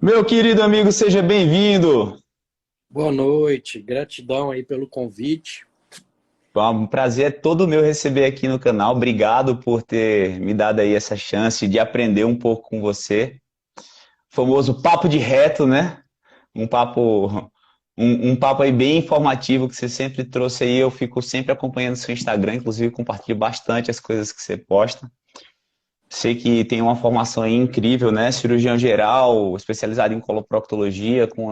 Meu querido amigo, seja bem-vindo. Boa noite, gratidão aí pelo convite. Um prazer é todo meu receber aqui no canal. Obrigado por ter me dado aí essa chance de aprender um pouco com você. Famoso papo de reto, né? Um papo, um papo aí bem informativo que você sempre trouxe aí. Eu fico sempre acompanhando seu Instagram, inclusive compartilho bastante as coisas que você posta. Sei que tem uma formação aí incrível, né? Cirurgião geral, especializado em coloproctologia, com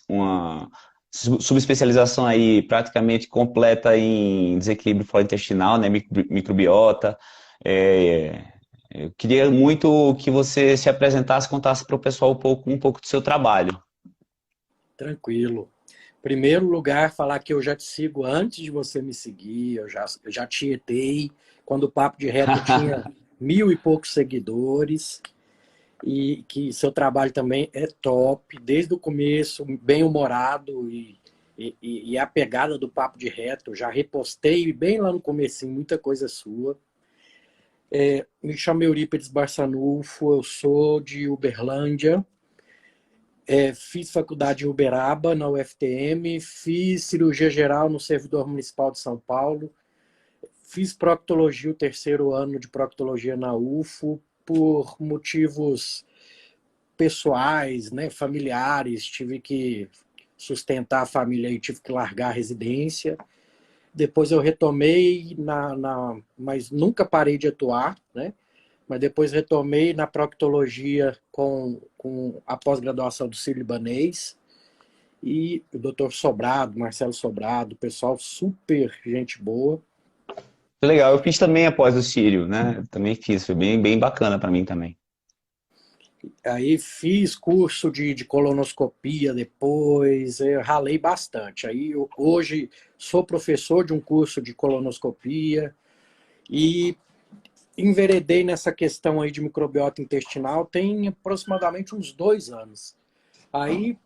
uma subespecialização aí praticamente completa em desequilíbrio flora-intestinal, né? Microbiota. É, eu queria muito que você se apresentasse, contasse para o pessoal um pouco do seu trabalho. Tranquilo. Primeiro lugar, falar que eu já te sigo antes de você me seguir, eu já te etei, quando o Papo de Reto tinha 1.000 e poucos seguidores, e que seu trabalho também é top, desde o começo, bem-humorado e a pegada do Papo de Reto. Já repostei bem lá no comecinho muita coisa sua. Me chamo Eurípides Barçanufo, eu sou de Uberlândia. Fiz faculdade em Uberaba, na UFTM, fiz cirurgia geral no Servidor Municipal de São Paulo, fiz proctologia, o terceiro ano de proctologia na UFO, por motivos pessoais, né, familiares, tive que sustentar a família e tive que largar a residência. Depois eu retomei, mas nunca parei de atuar, né? Mas depois retomei na proctologia com a pós-graduação do Sírio-Libanês, e o doutor Sobrado, Marcelo Sobrado, pessoal super gente boa. Legal, eu fiz também após o Sírio, né? Também fiz, foi bem bacana para mim também. Aí fiz curso de colonoscopia depois, eu ralei bastante. Hoje sou professor de um curso de colonoscopia e enveredei nessa questão aí de microbiota intestinal tem aproximadamente uns 2 anos. Aí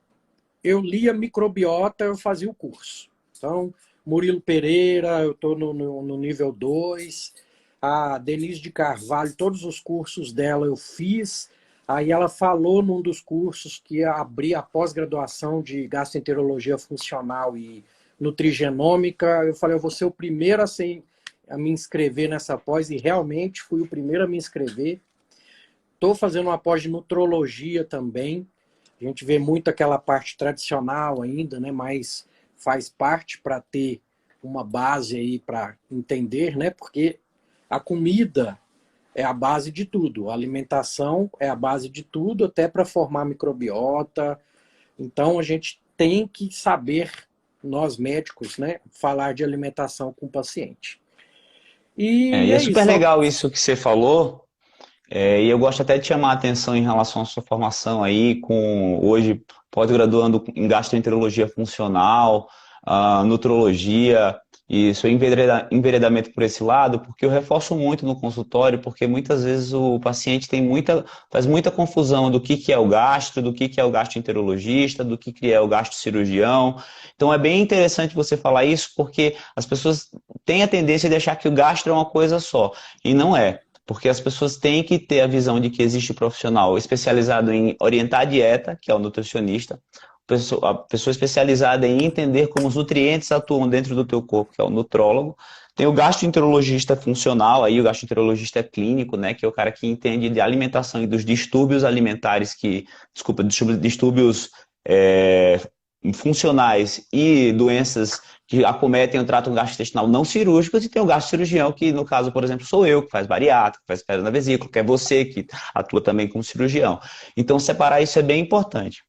eu lia microbiota, eu fazia o curso. Então, Murilo Pereira, eu estou no nível 2. A Denise de Carvalho, todos os cursos dela eu fiz. Aí ela falou num dos cursos que ia abrir a pós-graduação de gastroenterologia funcional e nutrigenômica. Eu falei, eu vou ser o primeiro a me inscrever nessa pós, e realmente fui o primeiro a me inscrever. Estou fazendo uma pós de nutrologia também. A gente vê muito aquela parte tradicional ainda, né? Mas faz parte para ter uma base aí para entender, né? Porque a comida é a base de tudo, a alimentação é a base de tudo, até para formar microbiota. Então a gente tem que saber, nós médicos, né, falar de alimentação com o paciente. É, E e é é super isso. legal isso que você falou. E eu gosto até de chamar a atenção em relação à sua formação aí, com hoje pós-graduando em gastroenterologia funcional, nutrologia, e seu enveredamento por esse lado, porque eu reforço muito no consultório, porque muitas vezes o paciente faz muita confusão do que é o gastro, do que é o gastroenterologista, do que é o gastrocirurgião. Então é bem interessante você falar isso, porque as pessoas têm a tendência de achar que o gastro é uma coisa só, e não é. Porque as pessoas têm que ter a visão de que existe um profissional especializado em orientar a dieta, que é o nutricionista, a pessoa especializada em entender como os nutrientes atuam dentro do teu corpo, que é o nutrólogo. Tem o gastroenterologista funcional, aí o gastroenterologista clínico, né, que é o cara que entende de alimentação e dos distúrbios alimentares desculpa, distúrbios é, funcionais e doenças que acometem o trato gastrointestinal não cirúrgicos, e tem o gastrocirurgião, que no caso, por exemplo, sou eu, que faz bariátrica, que faz pedra na vesícula, que é você que atua também como cirurgião. Então, separar isso é bem importante.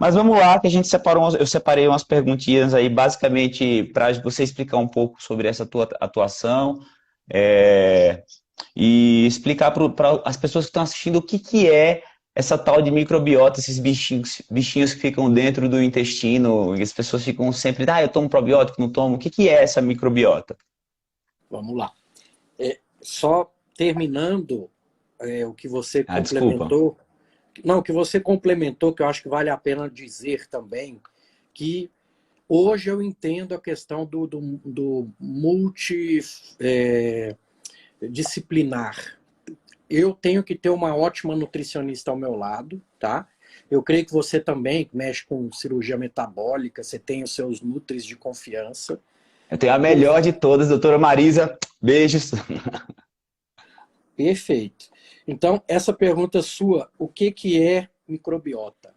Mas vamos lá, que eu separei umas perguntinhas aí, basicamente, para você explicar um pouco sobre essa tua atuação, é, e explicar para as pessoas que estão assistindo o que é essa tal de microbiota, esses bichinhos que ficam dentro do intestino, e as pessoas ficam sempre, eu tomo probiótico, não tomo. O que é essa microbiota? Vamos lá. Só terminando o que você Ah, desculpa. complementou. Não, o que você complementou, que eu acho que vale a pena dizer também, que hoje eu entendo a questão do multidisciplinar. Eu tenho que ter uma ótima nutricionista ao meu lado, tá? Eu creio que você também, que mexe com cirurgia metabólica, você tem os seus nutris de confiança. Eu tenho a melhor de todas, doutora Marisa. Beijos. Perfeito. Então, essa pergunta sua, o que que é microbiota?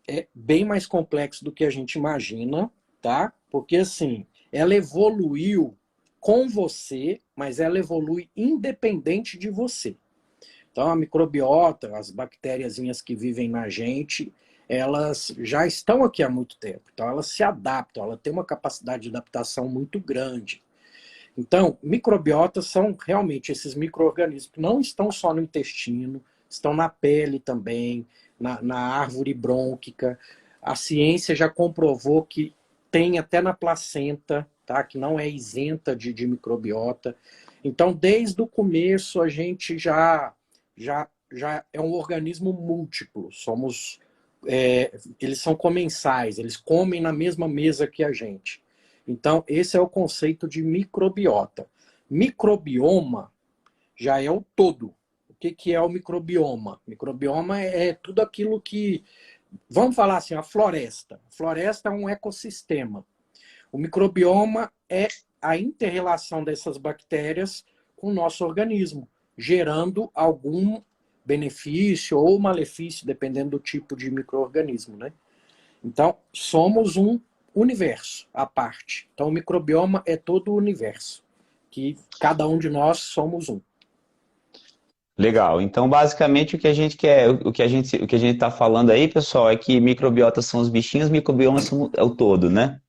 É bem mais complexo do que a gente imagina, tá? Porque, assim, ela evoluiu com você, mas ela evolui independente de você. Então, a microbiota, as bactériazinhas que vivem na gente, elas já estão aqui há muito tempo. Então, elas se adaptam, ela tem uma capacidade de adaptação muito grande. Então, microbiotas são realmente esses micro-organismos que não estão só no intestino, estão na pele também, na árvore brônquica. A ciência já comprovou que tem até na placenta, tá? Que não é isenta de microbiota. Então, desde o começo, a gente já é um organismo múltiplo. Eles são comensais, eles comem na mesma mesa que a gente. Então, esse é o conceito de microbiota. Microbioma já é o todo. O que é o microbioma? Microbioma é tudo aquilo que... Vamos falar assim, a floresta. A floresta é um ecossistema. O microbioma é a inter-relação dessas bactérias com o nosso organismo, gerando algum benefício ou malefício, dependendo do tipo de micro-organismo, né? Então, somos um universo à parte. Então, o microbioma é todo o universo, que cada um de nós somos um. Legal. Então, basicamente, o que a gente quer, o que a gente está falando aí, pessoal, é que microbiotas são os bichinhos, microbiomas são é o todo, né?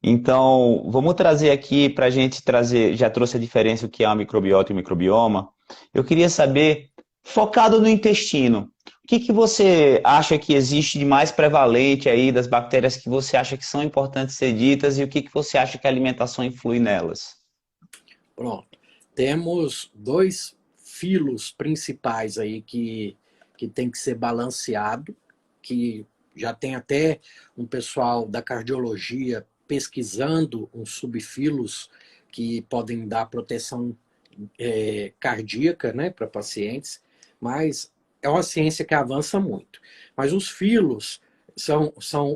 Então, vamos trazer aqui para a gente trazer, já trouxe a diferença o que é uma microbiota e um microbioma. Eu queria saber, focado no intestino, o que que você acha que existe de mais prevalente aí das bactérias que você acha que são importantes ser ditas e o que que você acha que a alimentação influi nelas? Pronto. Temos dois filos principais aí que tem que ser balanceado, que já tem até um pessoal da cardiologia pesquisando uns subfilos que podem dar proteção cardíaca, né, para pacientes, mas é uma ciência que avança muito. Mas os filos são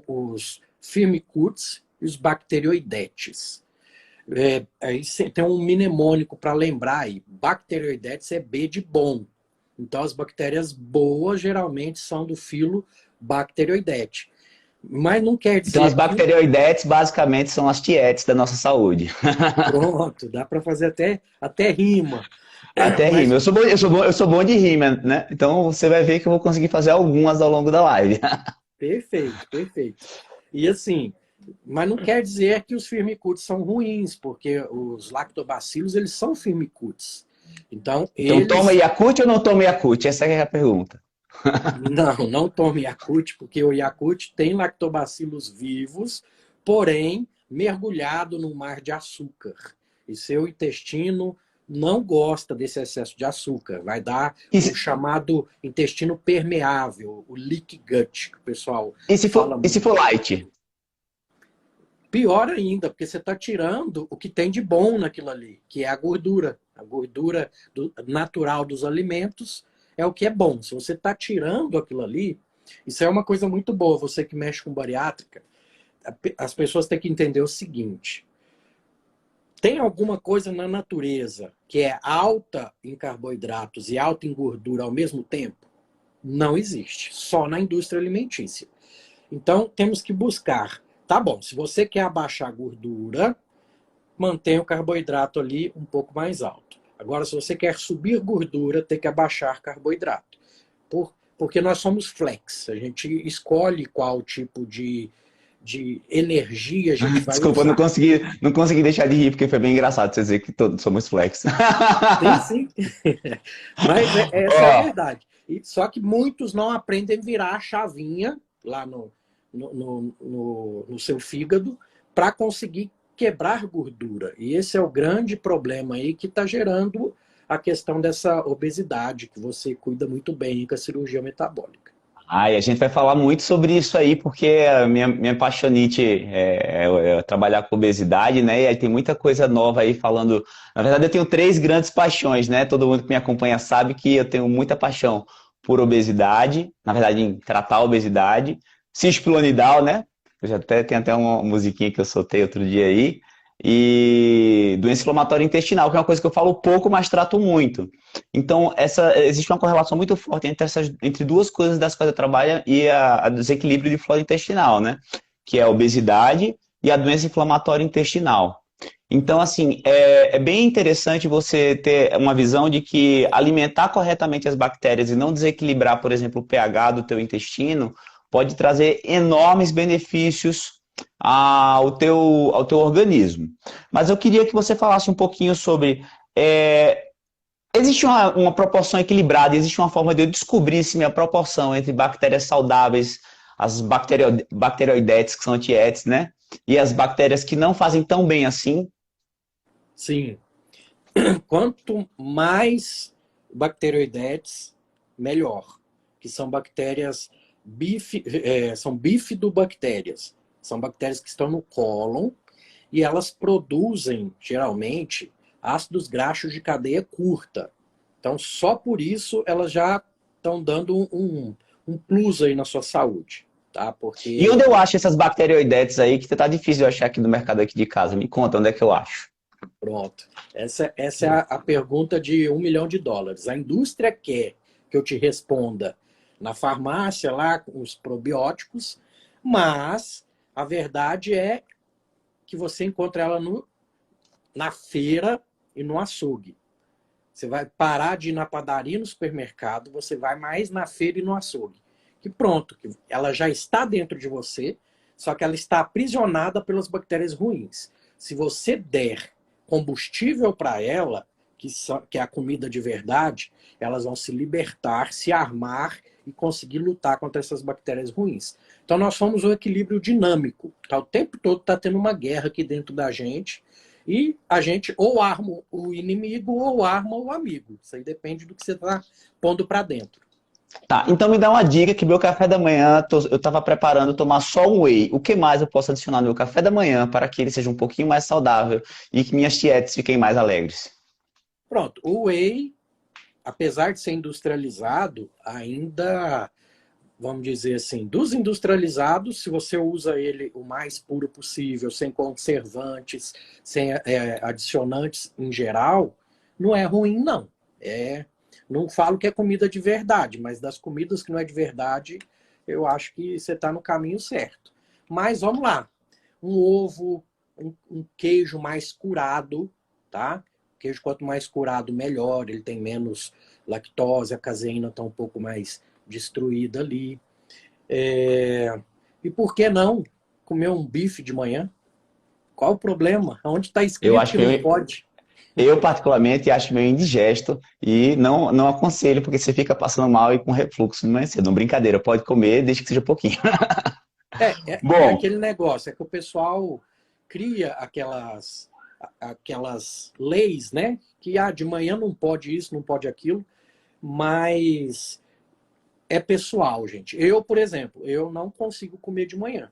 os firmicutes e os bacteroidetes. Aí tem um mnemônico para lembrar aí. Bacteroidetes é B de bom. Então, as bactérias boas geralmente são do filo Bacteroidete. Mas não quer Então, as dizer que... bacteroidetes basicamente são as tietes da nossa saúde. Pronto, dá para fazer até rima. Até Mas rima. Eu sou bom de rima, né? Então você vai ver que eu vou conseguir fazer algumas ao longo da live. perfeito, perfeito. E assim, mas não quer dizer que os firmicutes são ruins, porque os lactobacilos, eles são firmicutes. Então, Então toma eles... Yakult ou não toma Yakult? Essa é a pergunta. Não tome Yakult, porque o Yakult tem lactobacilos vivos, porém mergulhado no mar de açúcar. E seu intestino não gosta desse excesso de açúcar. Vai dar E o se, chamado intestino permeável, o leaky gut, que o pessoal fala e se muito. for light? Pior ainda, porque você está tirando o que tem de bom naquilo ali, que é a gordura. A gordura natural dos alimentos é o que é bom. Se você está tirando aquilo ali, isso é uma coisa muito boa. Você que mexe com bariátrica, as pessoas têm que entender o seguinte: tem alguma coisa na natureza que é alta em carboidratos e alta em gordura ao mesmo tempo? Não existe. Só na indústria alimentícia. Então, temos que buscar. Tá bom, se você quer abaixar a gordura, mantenha o carboidrato ali um pouco mais alto. Agora, se você quer subir gordura, tem que abaixar carboidrato. Porque nós somos flex. A gente escolhe qual tipo de energia a gente vai Desculpa, usar. não consegui deixar de rir, porque foi bem engraçado você dizer que todos somos flex. Sim, sim. Mas essa é a Ó, verdade. Só que muitos não aprendem a virar a chavinha lá no seu fígado para conseguir quebrar gordura. E esse é o grande problema aí que está gerando a questão dessa obesidade, que você cuida muito bem com a cirurgia metabólica. a gente vai falar muito sobre isso aí, porque a minha paixonite é trabalhar com obesidade, né? E aí tem muita coisa nova aí falando. Na verdade, eu tenho três grandes paixões, né? Todo mundo que me acompanha sabe que eu tenho muita paixão por obesidade, na verdade, em tratar a obesidade, cispilonidal, né? Eu já até tem até uma musiquinha que eu soltei outro dia aí, e doença inflamatória intestinal, que é uma coisa que eu falo pouco, mas trato muito. Então, existe uma correlação muito forte entre duas coisas das quais eu trabalho e a desequilíbrio de flora intestinal, né? Que é a obesidade e a doença inflamatória intestinal. Então, assim, é bem interessante você ter uma visão de que alimentar corretamente as bactérias e não desequilibrar, por exemplo, o pH do teu intestino pode trazer enormes benefícios ao teu organismo. Mas eu queria que você falasse um pouquinho sobre... existe uma proporção equilibrada, existe uma forma de eu descobrir se minha proporção entre bactérias saudáveis, as bacteroidetes, que são antiéticas, né? E as bactérias que não fazem tão bem assim. Sim. Quanto mais bacteroidetes, melhor. Que são bactérias são bifidobactérias. São bactérias que estão no cólon e elas produzem, geralmente, ácidos graxos de cadeia curta. Então, só por isso elas já estão dando um plus aí na sua saúde, tá? E Porque, onde eu acho essas bacteroidetes aí, que tá difícil de achar aqui no mercado aqui de casa? Me conta, onde é que eu acho? pronto, essa é a pergunta de US$ 1 milhão. A indústria quer que eu te responda na farmácia, lá com os probióticos, mas a verdade é que você encontra ela na feira e no açougue. Você vai parar de ir na padaria, no supermercado, você vai mais na feira e no açougue. Que pronto, que ela já está dentro de você, só que ela está aprisionada pelas bactérias ruins. Se você der combustível para ela, que é a comida de verdade, elas vão se libertar, se armar e conseguir lutar contra essas bactérias ruins. Então nós somos um equilíbrio dinâmico. Tá? O tempo todo está tendo uma guerra aqui dentro da gente, e a gente ou arma o inimigo ou arma o amigo. Isso aí depende do que você está pondo para dentro. Tá, então me dá uma dica que meu café da manhã, eu estava preparando tomar só um whey. O que mais eu posso adicionar no meu café da manhã para que ele seja um pouquinho mais saudável e que minhas tietes fiquem mais alegres? Pronto, o whey, apesar de ser industrializado, ainda, vamos dizer assim, dos industrializados, se você usa ele o mais puro possível, sem conservantes, sem adicionantes em geral, não é ruim, não. Não falo que é comida de verdade, mas das comidas que não é de verdade, eu acho que você está no caminho certo. Mas vamos lá. Um ovo, um queijo mais curado, tá? O queijo, quanto mais curado, melhor. Ele tem menos lactose, a caseína está um pouco mais destruída ali. E por que não comer um bife de manhã? Qual o problema? Onde está Eu escrito acho que não meio, pode? eu particularmente acho meio indigesto e não aconselho porque você fica passando mal e com refluxo de manhã cedo. Não, brincadeira, pode comer desde que seja pouquinho. É Bom, aquele negócio, é que o pessoal cria aquelas leis, né? Que de manhã não pode isso, não pode aquilo, mas é pessoal, gente. Eu, por exemplo, eu não consigo comer de manhã.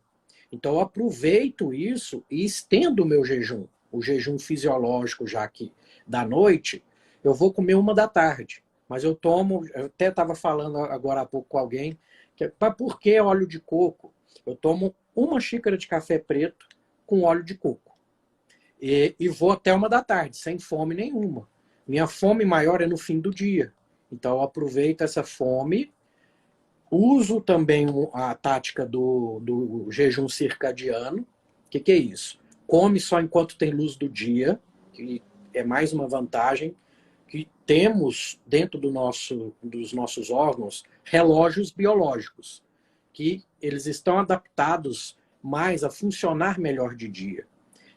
Então eu aproveito isso e estendo o meu jejum, o jejum fisiológico, já que da noite, eu vou comer 1 da tarde. Mas eu até estava falando agora há pouco com alguém, mas por que óleo de coco? Eu tomo 1 xícara de café preto com óleo de coco. E vou até 1 da tarde, sem fome nenhuma. Minha fome maior é no fim do dia. Então eu aproveito essa fome. Uso também a tática do jejum circadiano. O que é isso? Come só enquanto tem luz do dia, que é mais uma vantagem, que temos dentro dos nossos órgãos relógios biológicos, que eles estão adaptados mais a funcionar melhor de dia.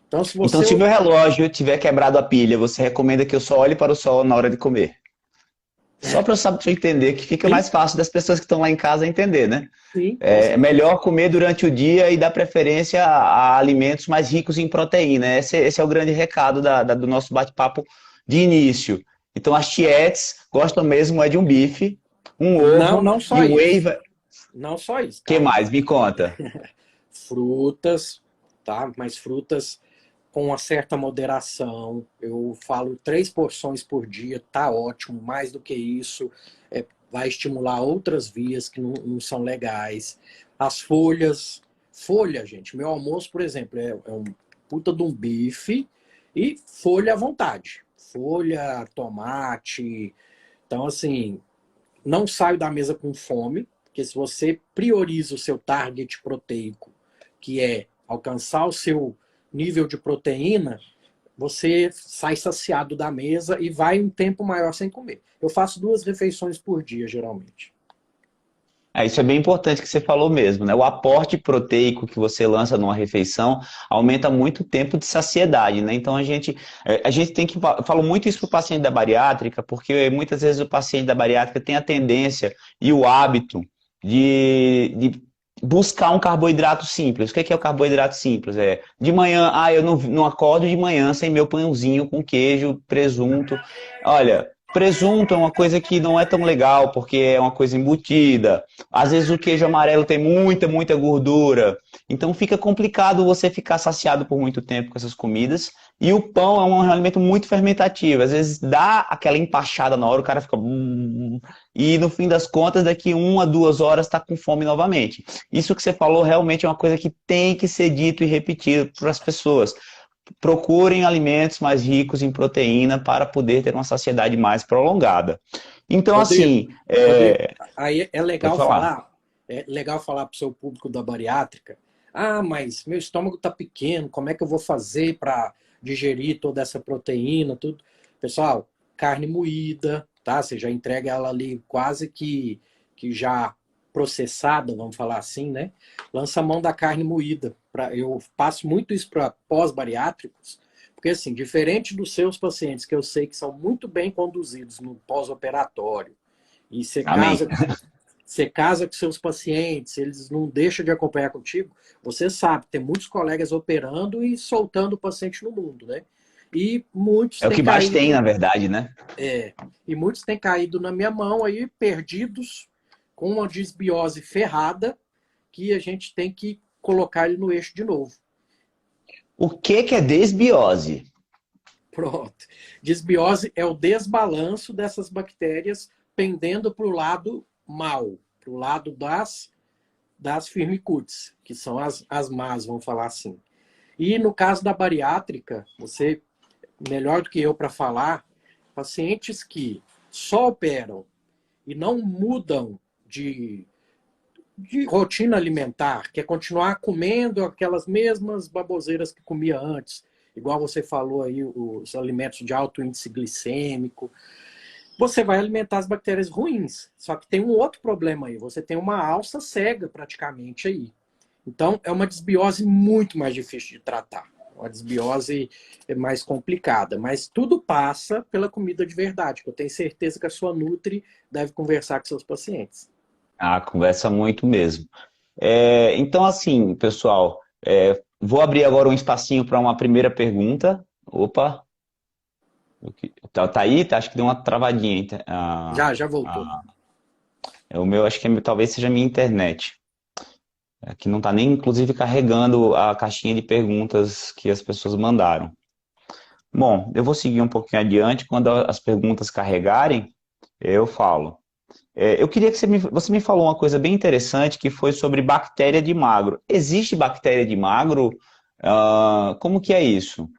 Então, se então você... se o meu relógio tiver quebrado a pilha, você recomenda que eu só olhe para o sol na hora de comer? Só para eu entender que fica Sim, mais fácil das pessoas que estão lá em casa entender, né? sim, com É certeza. melhor comer durante o dia e dar preferência a alimentos mais ricos em proteína. Esse é o grande recado do nosso bate-papo de início. Então, as tietes gostam mesmo é de um bife, um Não, ovo não e só o whey. isso. Não só isso, Que calma. mais? Me conta. Frutas, tá? Mas frutas com uma certa moderação. Eu falo 3 porções por dia, tá ótimo. Mais do que isso, vai estimular outras vias que não são legais. As folhas. Folha, gente. Meu almoço, por exemplo, é um puta de um bife e folha à vontade. Folha, tomate. Então, assim, não saio da mesa com fome, porque se você prioriza o seu target proteico, que é alcançar o seu nível de proteína, você sai saciado da mesa e vai um tempo maior sem comer. Eu faço 2 refeições por dia, geralmente. Isso é bem importante que você falou mesmo, né? O aporte proteico que você lança numa refeição aumenta muito o tempo de saciedade, né? Então a gente tem que falo muito isso para o paciente da bariátrica, porque muitas vezes o paciente da bariátrica tem a tendência e o hábito de buscar um carboidrato simples. O que é o carboidrato simples? De manhã, eu não acordo de manhã sem meu pãozinho com queijo, presunto. Olha, presunto é uma coisa que não é tão legal, porque é uma coisa embutida. Às vezes o queijo amarelo tem muita gordura. Então fica complicado você ficar saciado por muito tempo com essas comidas. E o pão é um alimento muito fermentativo. Às vezes dá aquela empachada na hora, o cara fica. E no fim das contas, daqui 1 a 2 horas está com fome novamente. Isso que você falou realmente é uma coisa que tem que ser dito e repetido para as pessoas. Procurem alimentos mais ricos em proteína para poder ter uma saciedade mais prolongada. Então, Rodrigo, assim, Rodrigo, aí pode falar. é legal falar para o seu público da bariátrica, mas meu estômago está pequeno, como é que eu vou fazer para digerir toda essa proteína, tudo? Pessoal, carne moída, tá? Você já entrega ela ali quase que já processada, vamos falar assim, né? Lança a mão da carne moída. Eu passo muito isso para pós-bariátricos, porque, assim, diferente dos seus pacientes, que eu sei que são muito bem conduzidos no pós-operatório, e Amém. você casa com seus pacientes, eles não deixam de acompanhar contigo, você sabe, tem muitos colegas operando e soltando o paciente no mundo, né? E muitos É o têm que mais tem, caído, na verdade, né? e muitos têm caído na minha mão aí, perdidos, com uma desbiose ferrada, que a gente tem que colocar ele no eixo de novo. O que é desbiose? Pronto. Desbiose é o desbalanço dessas bactérias pendendo para o lado mal, para o lado das firmicutes, que são as más, vamos falar assim. E no caso da bariátrica, você, melhor do que eu para falar, pacientes que só operam e não mudam de rotina alimentar, que é continuar comendo aquelas mesmas baboseiras que comia antes, igual você falou aí, os alimentos de alto índice glicêmico, você vai alimentar as bactérias ruins. Só que tem um outro problema aí, você tem uma alça cega praticamente aí. Então, é uma desbiose muito mais difícil de tratar. Uma desbiose mais complicada. Mas tudo passa pela comida de verdade, que eu tenho certeza que a sua Nutri deve conversar com seus pacientes. Conversa muito mesmo. Então, assim, pessoal, vou abrir agora um espacinho para uma primeira pergunta. Opa, tá aí? Acho que deu uma travadinha. Já voltou. O meu, acho que talvez seja a minha internet. Aqui não está nem, inclusive, carregando a caixinha de perguntas que as pessoas mandaram. Bom, eu vou seguir um pouquinho adiante. Quando as perguntas carregarem, eu falo. Eu queria que você me falou uma coisa bem interessante, que foi sobre bactéria de magro. Existe bactéria de magro? Como que é isso?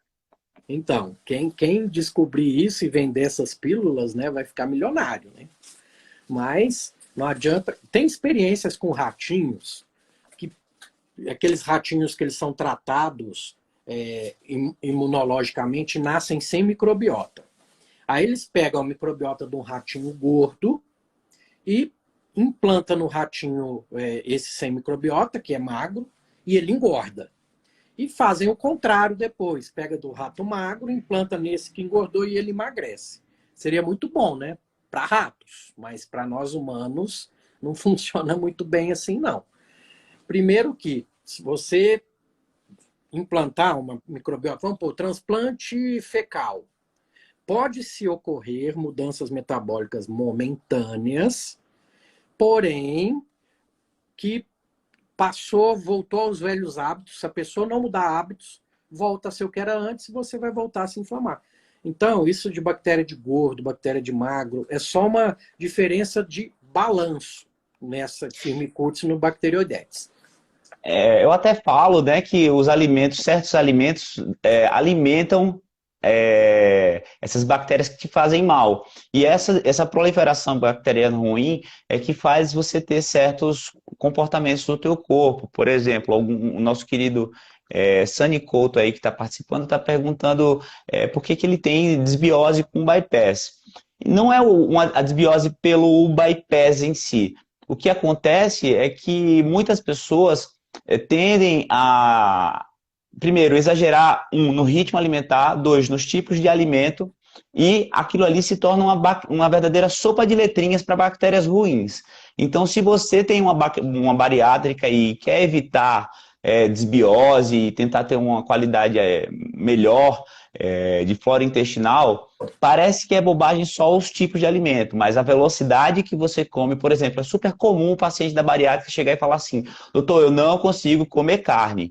Então, quem descobrir isso e vender essas pílulas, né, vai ficar milionário, né? Mas não adianta. Tem experiências com ratinhos, que aqueles ratinhos que eles são tratados imunologicamente nascem sem microbiota. Aí eles pegam a microbiota de um ratinho gordo e implanta no ratinho esse sem microbiota, que é magro, e ele engorda. E fazem o contrário depois. Pega do rato magro, implanta nesse que engordou e ele emagrece. Seria muito bom, né? Para ratos, mas para nós humanos não funciona muito bem assim, não. Primeiro que, se você implantar uma microbiota, vamos pôr, transplante fecal, pode-se ocorrer mudanças metabólicas momentâneas, porém, que voltou aos velhos hábitos. Se a pessoa não mudar hábitos, volta a ser o que era antes e você vai voltar a se inflamar. Então, isso de bactéria de gordo, bactéria de magro, é só uma diferença de balanço nessa Firmicutes no Bacteroidetes. Eu até falo, né, que os alimentos, certos alimentos alimentam essas bactérias que te fazem mal. E essa proliferação bacteriana ruim é que faz você ter certos comportamentos no teu corpo. Por exemplo, o nosso querido Sani Couto aí que está participando está perguntando por que que ele tem desbiose com bypass. Não é a desbiose pelo bypass em si. O que acontece é que muitas pessoas tendem a, primeiro, exagerar, no ritmo alimentar, dois, nos tipos de alimento, e aquilo ali se torna uma verdadeira sopa de letrinhas para bactérias ruins. Então, se você tem uma bariátrica e quer evitar desbiose e tentar ter uma qualidade melhor de flora intestinal, parece que é bobagem só os tipos de alimento, mas a velocidade que você come, por exemplo, é super comum o paciente da bariátrica chegar e falar assim: doutor, eu não consigo comer carne.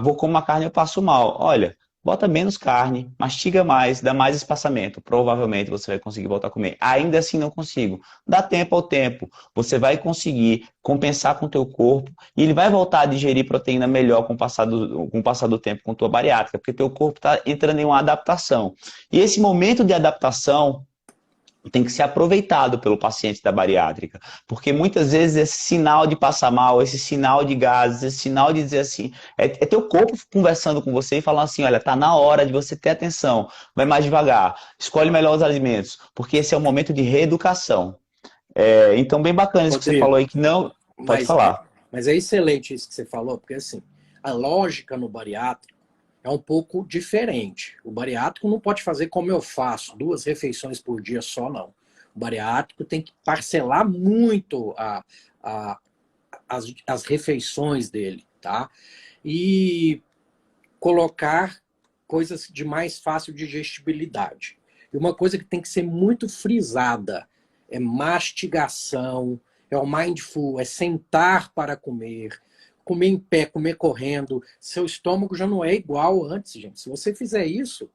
Vou comer uma carne e eu passo mal. Olha, bota menos carne, mastiga mais, dá mais espaçamento. Provavelmente você vai conseguir voltar a comer. Ainda assim não consigo. Dá tempo ao tempo. Você vai conseguir compensar com o teu corpo e ele vai voltar a digerir proteína melhor com o passar do tempo com a tua bariátrica, porque teu corpo está entrando em uma adaptação. E esse momento de adaptação tem que ser aproveitado pelo paciente da bariátrica, porque muitas vezes esse sinal de passar mal, esse sinal de gases, esse sinal de dizer assim, é teu corpo conversando com você e falando assim: olha, tá na hora de você ter atenção, vai mais devagar, escolhe melhor os alimentos, porque esse é o momento de reeducação. Então, bem bacana isso que você falou aí, que não... Pode falar. Mas é excelente isso que você falou, porque assim, a lógica no bariátrico é um pouco diferente. O bariátrico não pode fazer como eu faço, 2 refeições por dia só, não. O bariátrico tem que parcelar muito as refeições dele, tá? E colocar coisas de mais fácil digestibilidade. E uma coisa que tem que ser muito frisada é mastigação, é o mindful, é sentar para comer, comer em pé, comer correndo. Seu estômago já não é igual antes, gente. Se você fizer isso,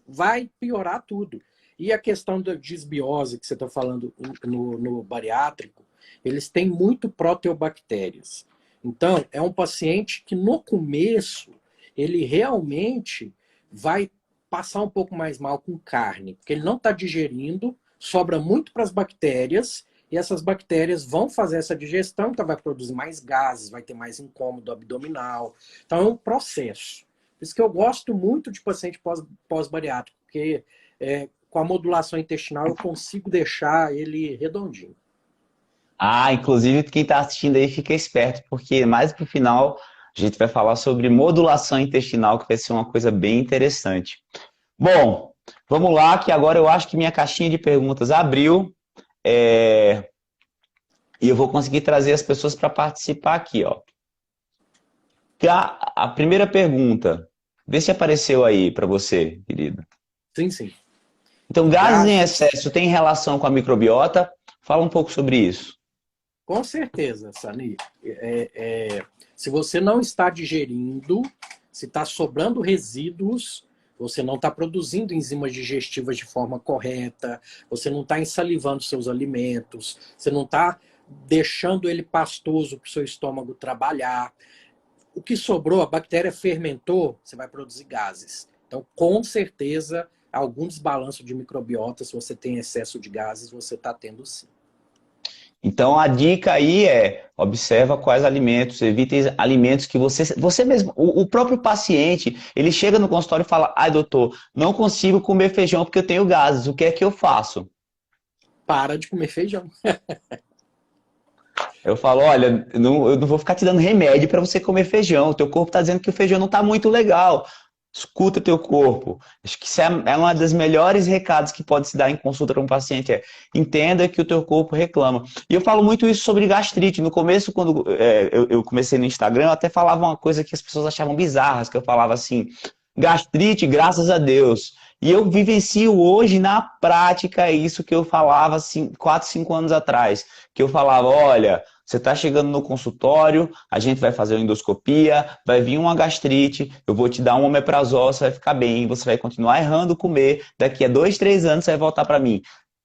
vai piorar tudo. E a questão da desbiose que você está falando no bariátrico, eles têm muito proteobactérias. Então, é um paciente que no começo, ele realmente vai passar um pouco mais mal com carne, porque ele não está digerindo, sobra muito para as bactérias, e essas bactérias vão fazer essa digestão, então vai produzir mais gases, vai ter mais incômodo abdominal. Então é um processo. Por isso que eu gosto muito de paciente pós-bariátrico, porque com a modulação intestinal eu consigo deixar ele redondinho. Inclusive quem está assistindo aí fica esperto, porque mais pro final a gente vai falar sobre modulação intestinal, que vai ser uma coisa bem interessante. Bom, vamos lá, que agora eu acho que minha caixinha de perguntas abriu. E eu vou conseguir trazer as pessoas para participar aqui, ó. A primeira pergunta, vê se apareceu aí para você, querido. Sim, sim. Então, gases em excesso tem relação com a microbiota? Fala um pouco sobre isso. Com certeza, Sani. Se você não está digerindo, se está sobrando resíduos, você não está produzindo enzimas digestivas de forma correta, você não está ensalivando seus alimentos, você não está deixando ele pastoso para o seu estômago trabalhar. O que sobrou, a bactéria fermentou, você vai produzir gases. Então, com certeza, algum desbalanço de microbiota, se você tem excesso de gases, você está tendo sim. Então, a dica aí observa quais alimentos, evite alimentos que você mesmo, o próprio paciente, ele chega no consultório e fala: ai, doutor, não consigo comer feijão porque eu tenho gases, o que é que eu faço? Para de comer feijão. Eu falo: olha, eu não vou ficar te dando remédio para você comer feijão, o teu corpo está dizendo que o feijão não está muito legal. Escuta teu corpo. Acho que isso é uma das melhores recados que pode se dar em consulta para um paciente. Entenda que o teu corpo reclama. E eu falo muito isso sobre gastrite. No começo, quando eu comecei no Instagram, eu até falava uma coisa que as pessoas achavam bizarras, que eu falava assim: gastrite, graças a Deus. E eu vivencio hoje na prática isso que eu falava assim, 4, 5 anos atrás. Que eu falava: olha, você está chegando no consultório, a gente vai fazer uma endoscopia, vai vir uma gastrite, eu vou te dar um omeprazol, você vai ficar bem, você vai continuar errando comer, daqui a 2, 3 anos você vai voltar para mim.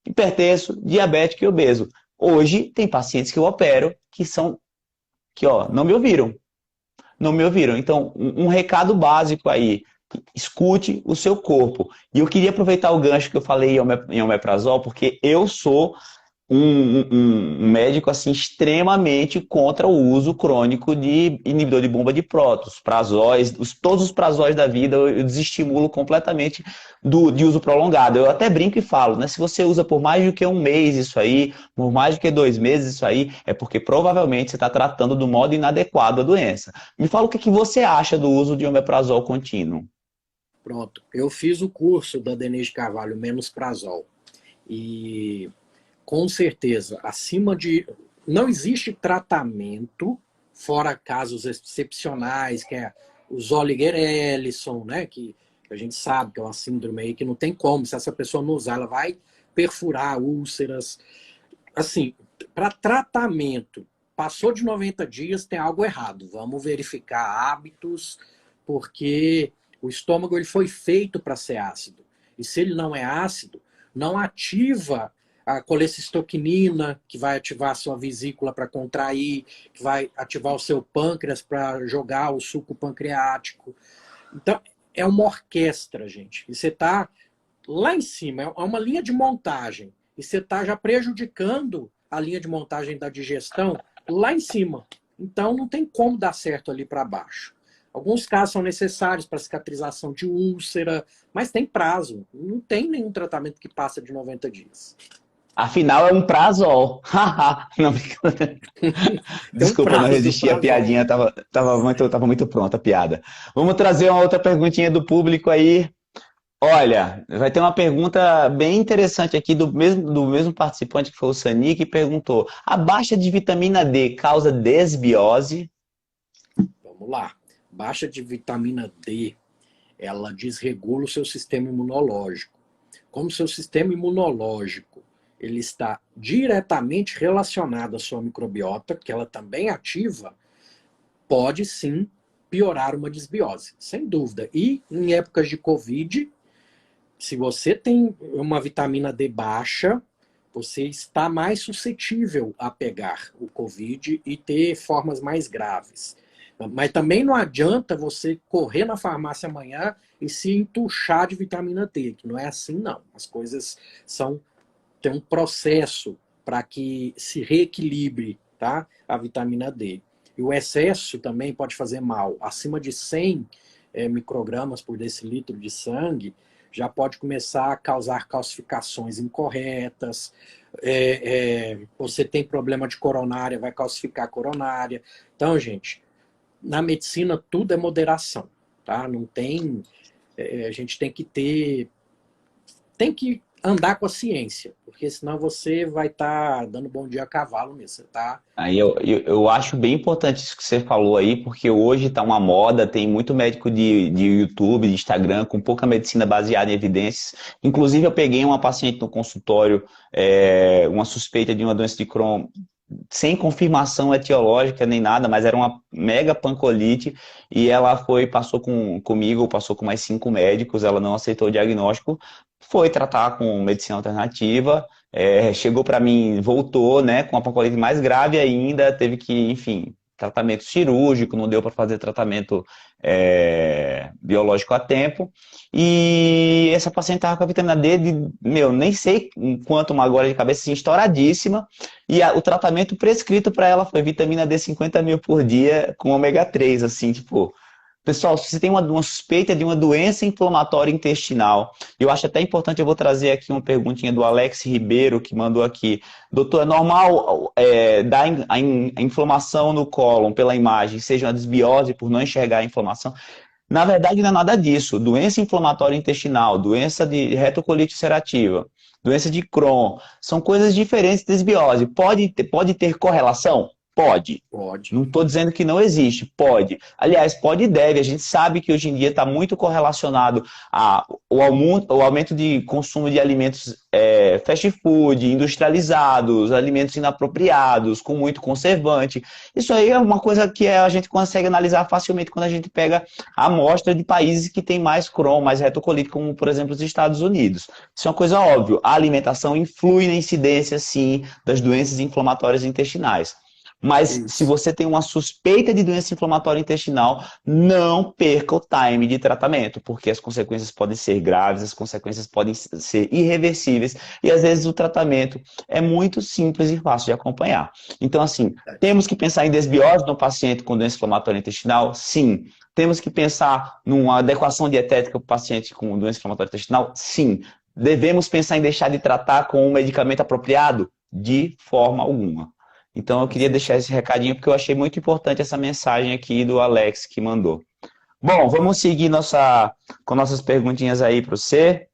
Hipertenso, diabético e obeso. Hoje, tem pacientes que eu opero que, ó, não me ouviram. Não me ouviram. Então, um recado básico aí, escute o seu corpo. E eu queria aproveitar o gancho que eu falei em omeprazol, porque eu sou um médico assim extremamente contra o uso crônico de inibidor de bomba de prótons, prazóis, todos os prazóis da vida eu desestimulo completamente de uso prolongado. Eu até brinco e falo, né? Se você usa por mais do que um mês isso aí, por mais do que 2 meses isso aí, é porque provavelmente você está tratando do modo inadequado a doença. Me fala o que você acha do uso de omeprazol contínuo. Pronto. Eu fiz o curso da Denise de Carvalho, menos prazol. E com certeza, acima de. Não existe tratamento, fora casos excepcionais, que é o Zolliger-Ellison, né? Que a gente sabe que é uma síndrome aí que não tem como. Se essa pessoa não usar, ela vai perfurar úlceras. Assim, para tratamento, passou de 90 dias, tem algo errado. Vamos verificar hábitos, porque o estômago ele foi feito para ser ácido. E se ele não é ácido, não ativa a colecistoquinina, que vai ativar a sua vesícula para contrair, que vai ativar o seu pâncreas para jogar o suco pancreático. Então, é uma orquestra, gente. E você está lá em cima, é uma linha de montagem. E você está já prejudicando a linha de montagem da digestão lá em cima. Então, não tem como dar certo ali para baixo. Alguns casos são necessários para cicatrização de úlcera, mas tem prazo. Não tem nenhum tratamento que passa de 90 dias. Afinal, é um prazol. Não, Tem um desculpa, não prazo do resisti à prazol. piadinha, tava muito pronta a piada. Vamos trazer uma outra perguntinha do público aí. Olha, vai ter uma pergunta bem interessante aqui do mesmo participante que foi o Sani, que perguntou: a baixa de vitamina D causa desbiose? Vamos lá. Baixa de vitamina D, ela desregula o seu sistema imunológico. Como o seu sistema imunológico ele está diretamente relacionado à sua microbiota, que ela também ativa, pode sim piorar uma desbiose, sem dúvida. E em épocas de Covid, se você tem uma vitamina D baixa, você está mais suscetível a pegar o Covid e ter formas mais graves. Mas também não adianta você correr na farmácia amanhã e se entuchar de vitamina D, que não é assim não. As coisas tem um processo para que se reequilibre, tá? A vitamina D. E o excesso também pode fazer mal. Acima de 100 microgramas por decilitro de sangue, já pode começar a causar calcificações incorretas. Você tem problema de coronária, vai calcificar a coronária. Então, gente, na medicina tudo é moderação, tá? Não tem... a gente tem que andar com a ciência, porque senão você vai estar dando bom dia a cavalo mesmo. Você tá... Aí eu acho bem importante isso que você falou aí, porque hoje está uma moda, tem muito médico de YouTube, de Instagram, com pouca medicina baseada em evidências. Inclusive, eu peguei uma paciente no consultório, uma suspeita de uma doença de Crohn, sem confirmação etiológica nem nada, mas era uma mega pancolite, e ela comigo, passou com mais 5 médicos, ela não aceitou o diagnóstico, foi tratar com medicina alternativa, chegou para mim, voltou, né, com a pancolite mais grave ainda, teve que, enfim, tratamento cirúrgico, não deu para fazer tratamento biológico a tempo, e essa paciente estava com a vitamina D nem sei quanto, uma agora de cabeça, assim, estouradíssima, e o tratamento prescrito para ela foi vitamina D 50 mil por dia com ômega 3, assim, tipo... Pessoal, se você tem uma suspeita de uma doença inflamatória intestinal, eu acho até importante, eu vou trazer aqui uma perguntinha do Alex Ribeiro, que mandou aqui. Doutor, é normal dar a inflamação no cólon pela imagem, seja uma desbiose por não enxergar a inflamação? Na verdade, não é nada disso. Doença inflamatória intestinal, doença de retocolite ulcerativa, doença de Crohn, são coisas diferentes de desbiose. Pode ter correlação? Pode. Pode. Não estou dizendo que não existe, pode. Aliás, pode e deve. A gente sabe que hoje em dia está muito correlacionado ao aumento de consumo de alimentos fast food, industrializados, alimentos inapropriados, com muito conservante. Isso aí é uma coisa que a gente consegue analisar facilmente quando a gente pega a amostra de países que têm mais Crohn, mais retocolite, como por exemplo os Estados Unidos. Isso é uma coisa óbvia. A alimentação influi na incidência, sim, das doenças inflamatórias intestinais. Mas se Isso. você tem uma suspeita de doença inflamatória intestinal, não perca o time de tratamento, porque as consequências podem ser graves, as consequências podem ser irreversíveis e às vezes o tratamento é muito simples e fácil de acompanhar. Então, assim, temos que pensar em desbiose no paciente com doença inflamatória intestinal? Sim. Temos que pensar numa adequação dietética para o paciente com doença inflamatória intestinal? Sim. Devemos pensar em deixar de tratar com um medicamento apropriado? De forma alguma. Então eu queria deixar esse recadinho porque eu achei muito importante essa mensagem aqui do Alex que mandou. Bom, vamos seguir com nossas perguntinhas aí para você.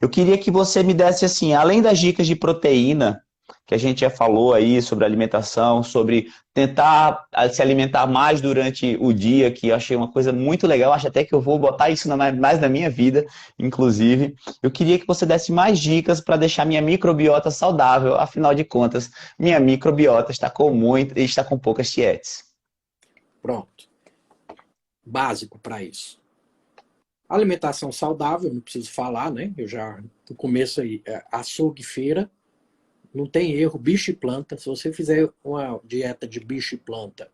Eu queria que você me desse assim, além das dicas de proteína, que a gente já falou aí sobre alimentação, sobre tentar se alimentar mais durante o dia, que eu achei uma coisa muito legal, acho até que eu vou botar isso mais na minha vida, inclusive. Eu queria que você desse mais dicas para deixar minha microbiota saudável, afinal de contas, minha microbiota está com poucas tietes. Pronto. Básico para isso. Alimentação saudável, não preciso falar, né? Eu já, no começo aí, açougue e feira, não tem erro, bicho e planta. Se você fizer uma dieta de bicho e planta,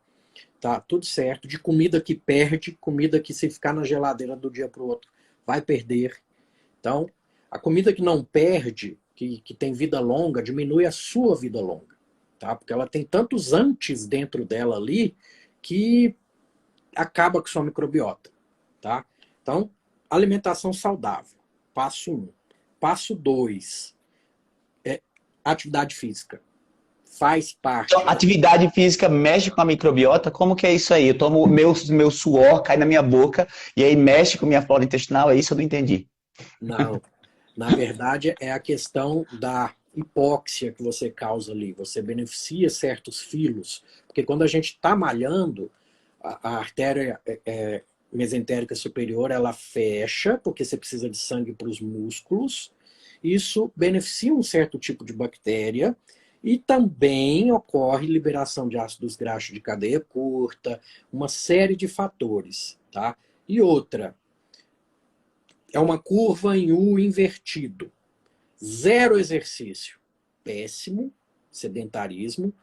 tá tudo certo. De comida que perde, comida que se ficar na geladeira do dia para o outro, vai perder. Então, a comida que não perde, que tem vida longa, diminui a sua vida longa, tá? Porque ela tem tantos antes dentro dela ali, que acaba com sua microbiota, tá? Então, alimentação saudável, passo 1. Passo 2, atividade física. Faz Então, parte. atividade física mexe com a microbiota? Como que é isso aí? Eu tomo meu suor, cai na minha boca e aí mexe com a minha flora intestinal? É isso? Eu não entendi. Não. Na verdade, é a questão da hipóxia que você causa ali. Você beneficia certos filos. Porque quando a gente está malhando, a artéria mesentérica superior, ela fecha, porque você precisa de sangue para os músculos. Isso beneficia um certo tipo de bactéria e também ocorre liberação de ácidos graxos de cadeia curta, uma série de fatores, tá? E outra, é uma curva em U invertido. Zero exercício, péssimo, sedentarismo.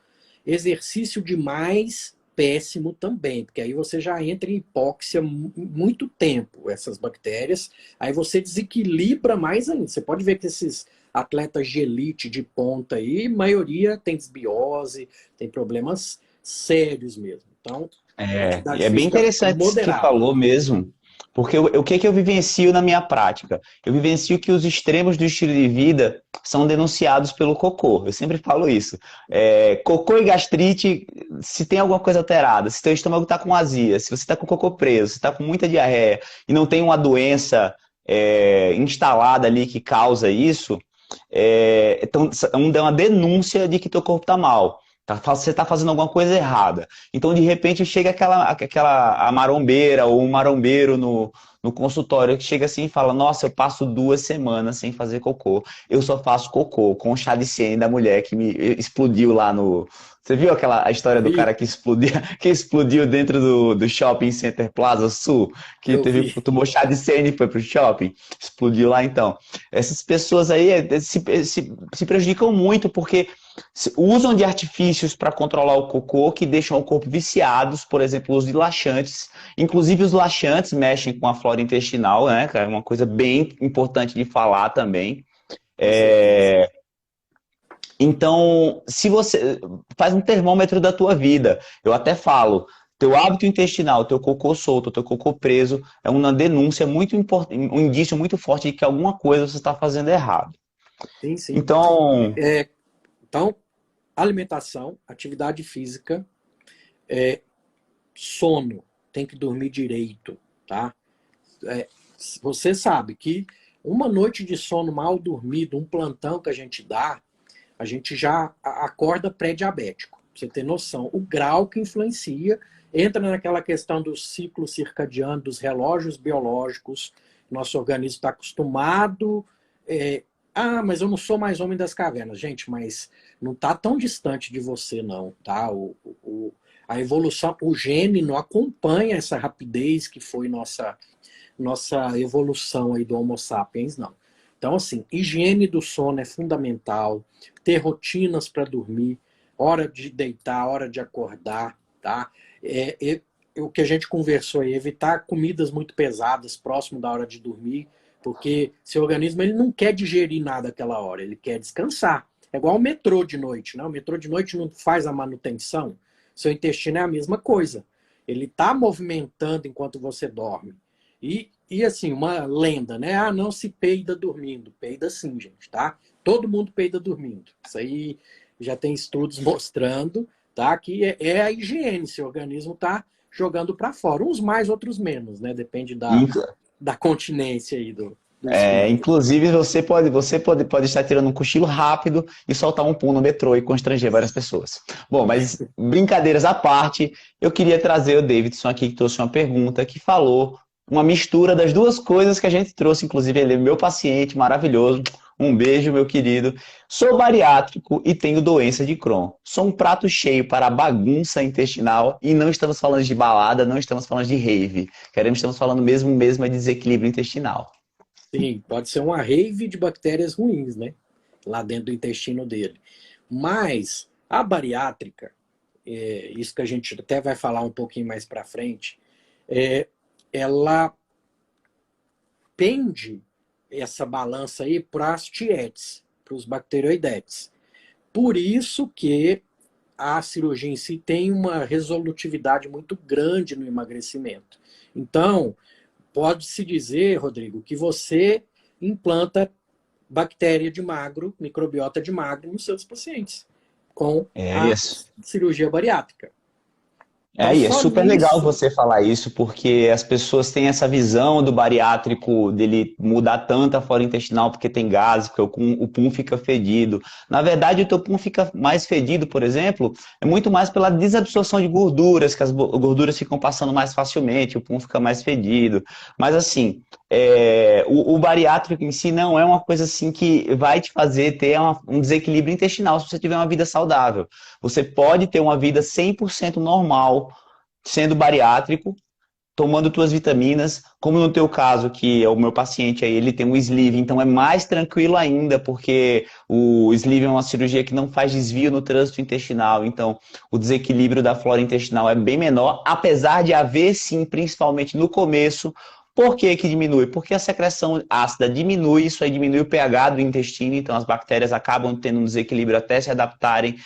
Exercício demais, péssimo também, porque aí você já entra em hipóxia muito tempo, essas bactérias, aí você desequilibra mais ainda. Você pode ver que esses atletas de elite, de ponta aí, maioria tem desbiose, tem problemas sérios mesmo. Então, atividade É bem física interessante isso que moderada. falou mesmo, porque o que que eu vivencio na minha prática? Eu vivencio que os extremos do estilo de vida são denunciados pelo cocô. Eu sempre falo isso. Cocô e gastrite, se tem alguma coisa alterada, se teu estômago está com azia, se você está com cocô preso, se está com muita diarreia e não tem uma doença instalada ali que causa isso, então é uma denúncia de que teu corpo está mal. Você está fazendo alguma coisa errada. Então, de repente, chega aquela marombeira ou um marombeiro no consultório que chega assim e fala: Nossa, eu passo 2 semanas sem fazer cocô. Eu só faço cocô com o chá de ciane da mulher que me explodiu lá no. Você viu a história do Vi, cara que explodiu dentro do Shopping Center Plaza Sul? Que eu vi. tomou chá de ciane e foi pro shopping? Explodiu lá então. Essas pessoas aí se prejudicam muito porque usam de artifícios para controlar o cocô que deixam o corpo viciados, por exemplo, o uso de laxantes. Inclusive, os laxantes mexem com a flora intestinal, né? Que é uma coisa bem importante de falar também. Com certeza. Então, se você faz um termômetro da tua vida, eu até falo, teu hábito intestinal, teu cocô solto, teu cocô preso, é uma denúncia muito importante, um indício muito forte de que alguma coisa você está fazendo errado. Sim, sim. Então, Então, alimentação, atividade física, sono, tem que dormir direito, tá? Você sabe que uma noite de sono mal dormido, um plantão que a gente dá, a gente já acorda pré-diabético. você ter noção, o grau que influencia, entra naquela questão do ciclo circadiano, dos relógios biológicos, nosso organismo está acostumado. Mas eu não sou mais homem das cavernas. Gente, mas não está tão distante de você, não, tá? A evolução, o gene não acompanha essa rapidez que foi nossa evolução aí do Homo sapiens, não. Então, assim, higiene do sono é fundamental, ter rotinas para dormir, hora de deitar, hora de acordar, tá? O que a gente conversou aí, evitar comidas muito pesadas próximo da hora de dormir, porque seu organismo ele não quer digerir nada aquela hora, ele quer descansar. É igual o metrô de noite, né? O metrô de noite não faz a manutenção, seu intestino é a mesma coisa. Ele está movimentando enquanto você dorme. E assim, uma lenda, né? Ah, não se peida dormindo. Peida sim, gente, tá? Todo mundo peida dormindo. Isso aí já tem estudos mostrando, tá? Que é a higiene, seu organismo está jogando para fora. Uns mais, outros menos, né? Depende da continência aí do esfíncter. Inclusive, você pode estar tirando um cochilo rápido e soltar um pum no metrô e constranger várias pessoas. Bom, mas brincadeiras à parte, eu queria trazer o Davidson aqui, que trouxe uma pergunta, que falou uma mistura das duas coisas que a gente trouxe, inclusive ele é meu paciente maravilhoso. Um beijo, meu querido. Sou bariátrico e tenho doença de Crohn. Sou um prato cheio para a bagunça intestinal e não estamos falando de balada, não estamos falando de rave. Estamos falando mesmo de desequilíbrio intestinal. Sim, pode ser uma rave de bactérias ruins, né? Lá dentro do intestino dele. Mas a bariátrica, isso que a gente até vai falar um pouquinho mais para frente, ela pende essa balança aí para as tietes, para os bacteroidetes. Por isso que a cirurgia em si tem uma resolutividade muito grande no emagrecimento. Então, pode-se dizer, Rodrigo, que você implanta bactéria de magro, microbiota de magro nos seus pacientes com É a isso. cirurgia bariátrica. Então, E é só super legal nisso. você falar isso, porque as pessoas têm essa visão do bariátrico, dele mudar tanto a flora intestinal porque tem gases, porque o pum fica fedido. Na verdade, o teu pum fica mais fedido, por exemplo, é muito mais pela desabsorção de gorduras, que as gorduras ficam passando mais facilmente, o pum fica mais fedido. Mas assim, o bariátrico em si não é uma coisa assim que vai te fazer ter um desequilíbrio intestinal se você tiver uma vida saudável. Você pode ter uma vida 100% normal, sendo bariátrico, tomando tuas vitaminas, como no teu caso, que é o meu paciente aí, ele tem um sleeve, então é mais tranquilo ainda, porque o sleeve é uma cirurgia que não faz desvio no trânsito intestinal, então o desequilíbrio da flora intestinal é bem menor, apesar de haver sim, principalmente no começo. Por que que diminui? Porque a secreção ácida diminui, isso aí diminui o pH do intestino, então as bactérias acabam tendo um desequilíbrio até se adaptarem,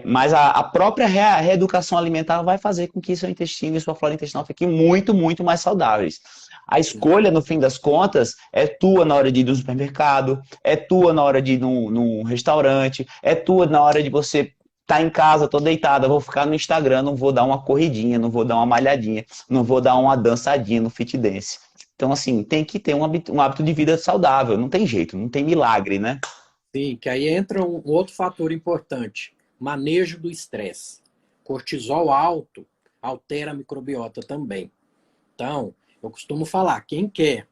mas a própria reeducação alimentar vai fazer com que seu intestino e sua flora intestinal fiquem muito, muito mais saudáveis. A escolha, no fim das contas, é tua na hora de ir no supermercado, é tua na hora de ir num restaurante, é tua na hora de você tá em casa, tô deitada, vou ficar no Instagram, não vou dar uma corridinha, não vou dar uma malhadinha, não vou dar uma dançadinha no fit dance. Então, assim, tem que ter um hábito de vida saudável, não tem jeito, não tem milagre, né? Sim, que aí entra um outro fator importante, manejo do estresse. Cortisol alto altera a microbiota também. Então, eu costumo falar, quem quer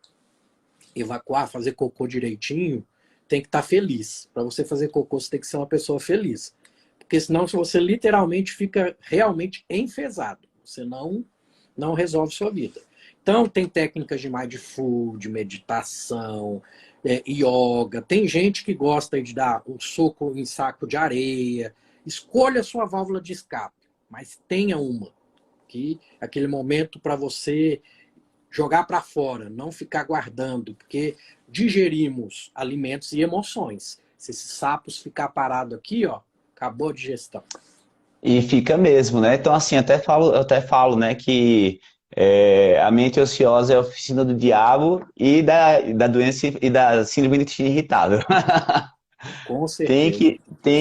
evacuar, fazer cocô direitinho, tem que estar feliz. Para você fazer cocô, você tem que ser uma pessoa feliz. Porque senão você literalmente fica realmente enfesado. Você não resolve sua vida. Então, tem técnicas de mindful, meditação, yoga. Tem gente que gosta de dar um soco em saco de areia. Escolha a sua válvula de escape, mas tenha uma. Que aquele momento para você jogar para fora, não ficar guardando, porque digerimos alimentos e emoções. Se esses sapos ficar parado aqui, ó, acabou a digestão. E fica mesmo, né? Então, assim, eu até falo, né, que a mente ociosa é a oficina do diabo e da doença e da síndrome do intestino irritável. Com Tem certeza.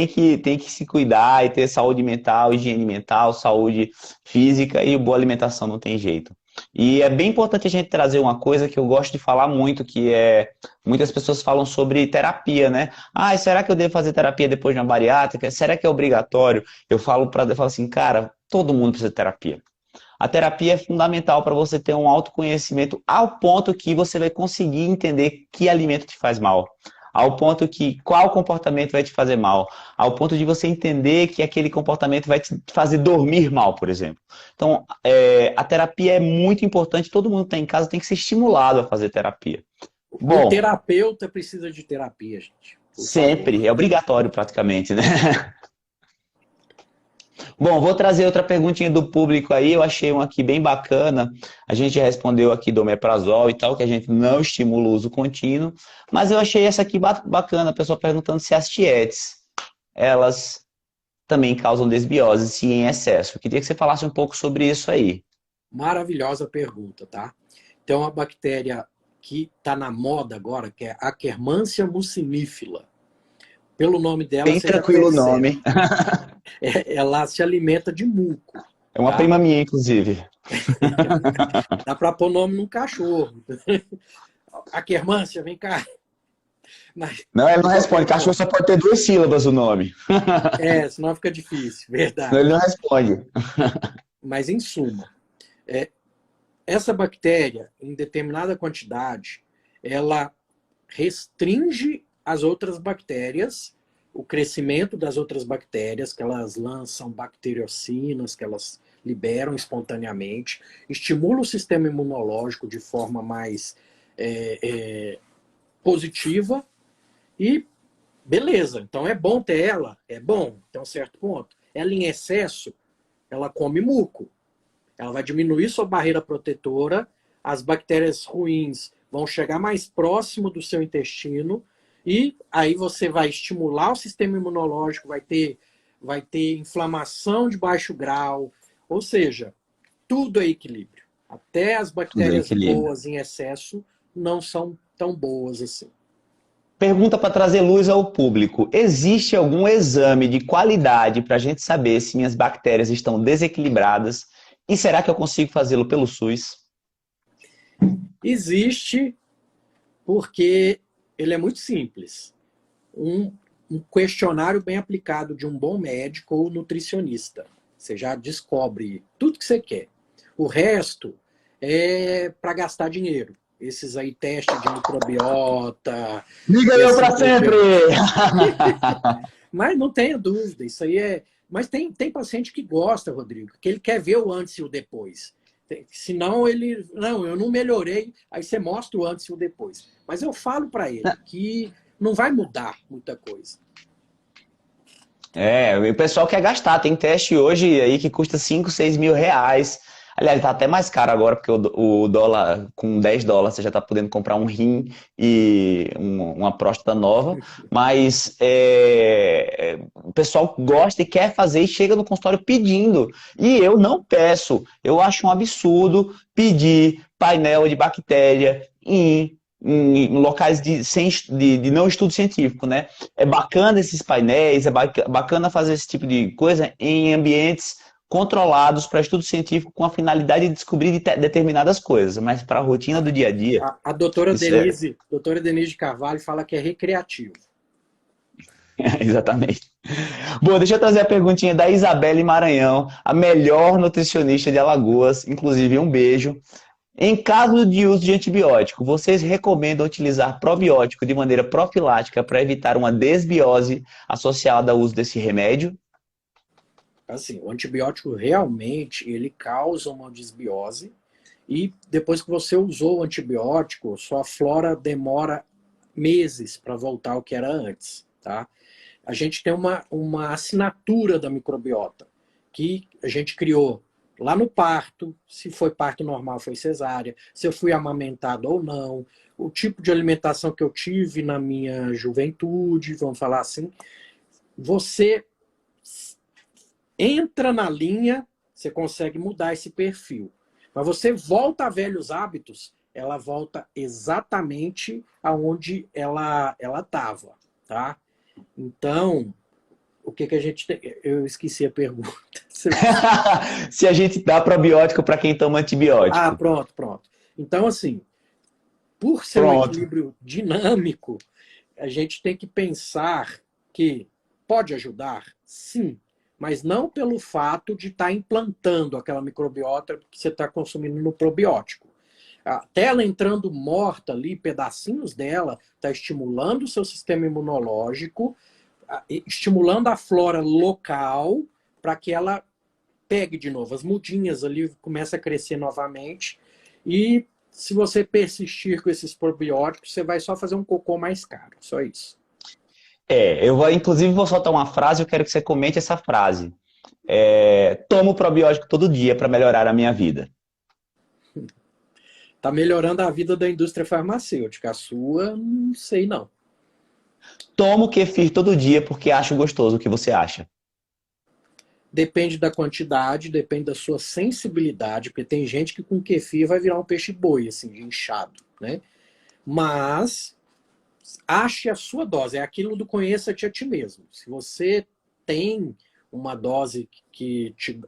que, tem que se cuidar e ter saúde mental, higiene mental, saúde física e boa alimentação, não tem jeito. E é bem importante a gente trazer uma coisa que eu gosto de falar muito, que é, muitas pessoas falam sobre terapia, né? Ah, será que eu devo fazer terapia depois de uma bariátrica? Será que é obrigatório? Eu falo assim, cara, todo mundo precisa de terapia. A terapia é fundamental para você ter um autoconhecimento ao ponto que você vai conseguir entender que alimento te faz mal, ao ponto que qual comportamento vai te fazer mal, ao ponto de você entender que aquele comportamento vai te fazer dormir mal, por exemplo. Então, a terapia é muito importante, todo mundo que está em casa tem que ser estimulado a fazer terapia. O Bom, terapeuta precisa de terapia, gente. Por sempre, favor. é obrigatório praticamente, né? Bom, vou trazer outra perguntinha do público aí. Eu achei uma aqui bem bacana. A gente já respondeu aqui do omeprazol e tal, que a gente não estimula o uso contínuo. Mas eu achei essa aqui bacana. A pessoa perguntando se as tietes, elas também causam desbiose, se em excesso. Eu queria que você falasse um pouco sobre isso aí. Maravilhosa pergunta, tá? Então, a bactéria que está na moda agora, que é a Akkermansia mucinifila. Pelo nome dela, Bem você já tranquilo o percebe. nome. Ela se alimenta de muco, É uma tá? prima minha, inclusive. Dá para pôr nome num cachorro. Akkermansia, vem cá. Mas, Não, ele de não qualquer responde. Cachorro forma, só pode ter 2 sílabas o nome. senão fica difícil, Senão ele não verdade. responde. Mas, em suma, é, essa bactéria, em determinada quantidade, ela restringe as outras bactérias, o crescimento das outras bactérias, que elas lançam bacteriocinas, que elas liberam espontaneamente, estimula o sistema imunológico de forma mais é, é, positiva e beleza. Então é bom ter ela, é bom até um certo ponto. Ela em excesso, ela come muco. Ela vai diminuir sua barreira protetora, as bactérias ruins vão chegar mais próximo do seu intestino e aí você vai estimular o sistema imunológico, vai ter inflamação de baixo grau, ou seja, tudo é equilíbrio. Até as Tudo é bactérias equilíbrio. boas em excesso não são tão boas assim. Pergunta para trazer luz ao público. Existe algum exame de qualidade para a gente saber se minhas bactérias estão desequilibradas? E será que eu consigo fazê-lo pelo SUS? Existe porque ele é muito simples. Um, um questionário bem aplicado de um bom médico ou nutricionista. Você já descobre tudo que você quer. O resto é para gastar dinheiro. Esses aí, teste de microbiota, Diga e eu assim para por sempre! diante. Mas não tenha dúvida, isso aí é. Mas tem paciente que gosta, Rodrigo, que ele quer ver o antes e o depois. Senão ele. Não, eu não melhorei. Aí você mostra o antes e o depois. Mas eu falo para ele que não vai mudar muita coisa. O pessoal quer gastar. Tem teste hoje aí que custa 5, 6 mil reais. Aliás, tá até mais caro agora, porque o dólar, com 10 dólares, você já tá podendo comprar um rim e uma próstata nova. Mas o pessoal gosta e quer fazer e chega no consultório pedindo. E eu não peço. Eu acho um absurdo pedir painel de bactéria em locais de não estudo científico, né? É bacana esses painéis, é bacana fazer esse tipo de coisa em ambientes controlados para estudo científico com a finalidade de descobrir determinadas coisas, mas para a rotina do dia a dia, A isso é doutora Denise de Carvalho fala que é recreativo. exatamente. Bom, deixa eu trazer a perguntinha da Isabelle Maranhão, a melhor nutricionista de Alagoas, inclusive um beijo. Em caso de uso de antibiótico, vocês recomendam utilizar probiótico de maneira profilática para evitar uma desbiose associada ao uso desse remédio? Assim, o antibiótico realmente ele causa uma desbiose e depois que você usou o antibiótico, sua flora demora meses para voltar ao que era antes, tá? A gente tem uma assinatura da microbiota que a gente criou lá no parto, se foi parto normal, foi cesárea, se eu fui amamentado ou não, o tipo de alimentação que eu tive na minha juventude, vamos falar assim. Você entra na linha, você consegue mudar esse perfil. Mas você volta a velhos hábitos, ela volta exatamente aonde ela estava, tá? Então, O que que a gente tem? Eu esqueci a pergunta. Se a gente dá probiótico para quem toma Ah, antibiótico. pronto, pronto. Então, assim, por ser um Pronto. equilíbrio dinâmico, a gente tem que pensar que pode ajudar, sim, mas não pelo fato de estar implantando aquela microbiota que você está consumindo no probiótico. Até ela entrando morta ali, pedacinhos dela, está estimulando o seu sistema imunológico, estimulando a flora local para que ela pegue de novo as mudinhas ali, comece a crescer novamente. E se você persistir com esses probióticos, você vai só fazer um cocô mais caro. Só isso. Eu vou, inclusive, vou soltar uma frase, eu quero que você comente essa frase. Tomo probiótico todo dia para melhorar a minha vida. Está melhorando a vida da indústria farmacêutica. A sua, não sei não. Tomo kefir todo dia porque acho gostoso. O que você acha? Depende da quantidade, depende da sua sensibilidade, porque tem gente que com kefir vai virar um peixe-boi, assim, de inchado, né? Mas ache a sua dose. É aquilo do conheça-te a ti mesmo. Se você tem uma dose que te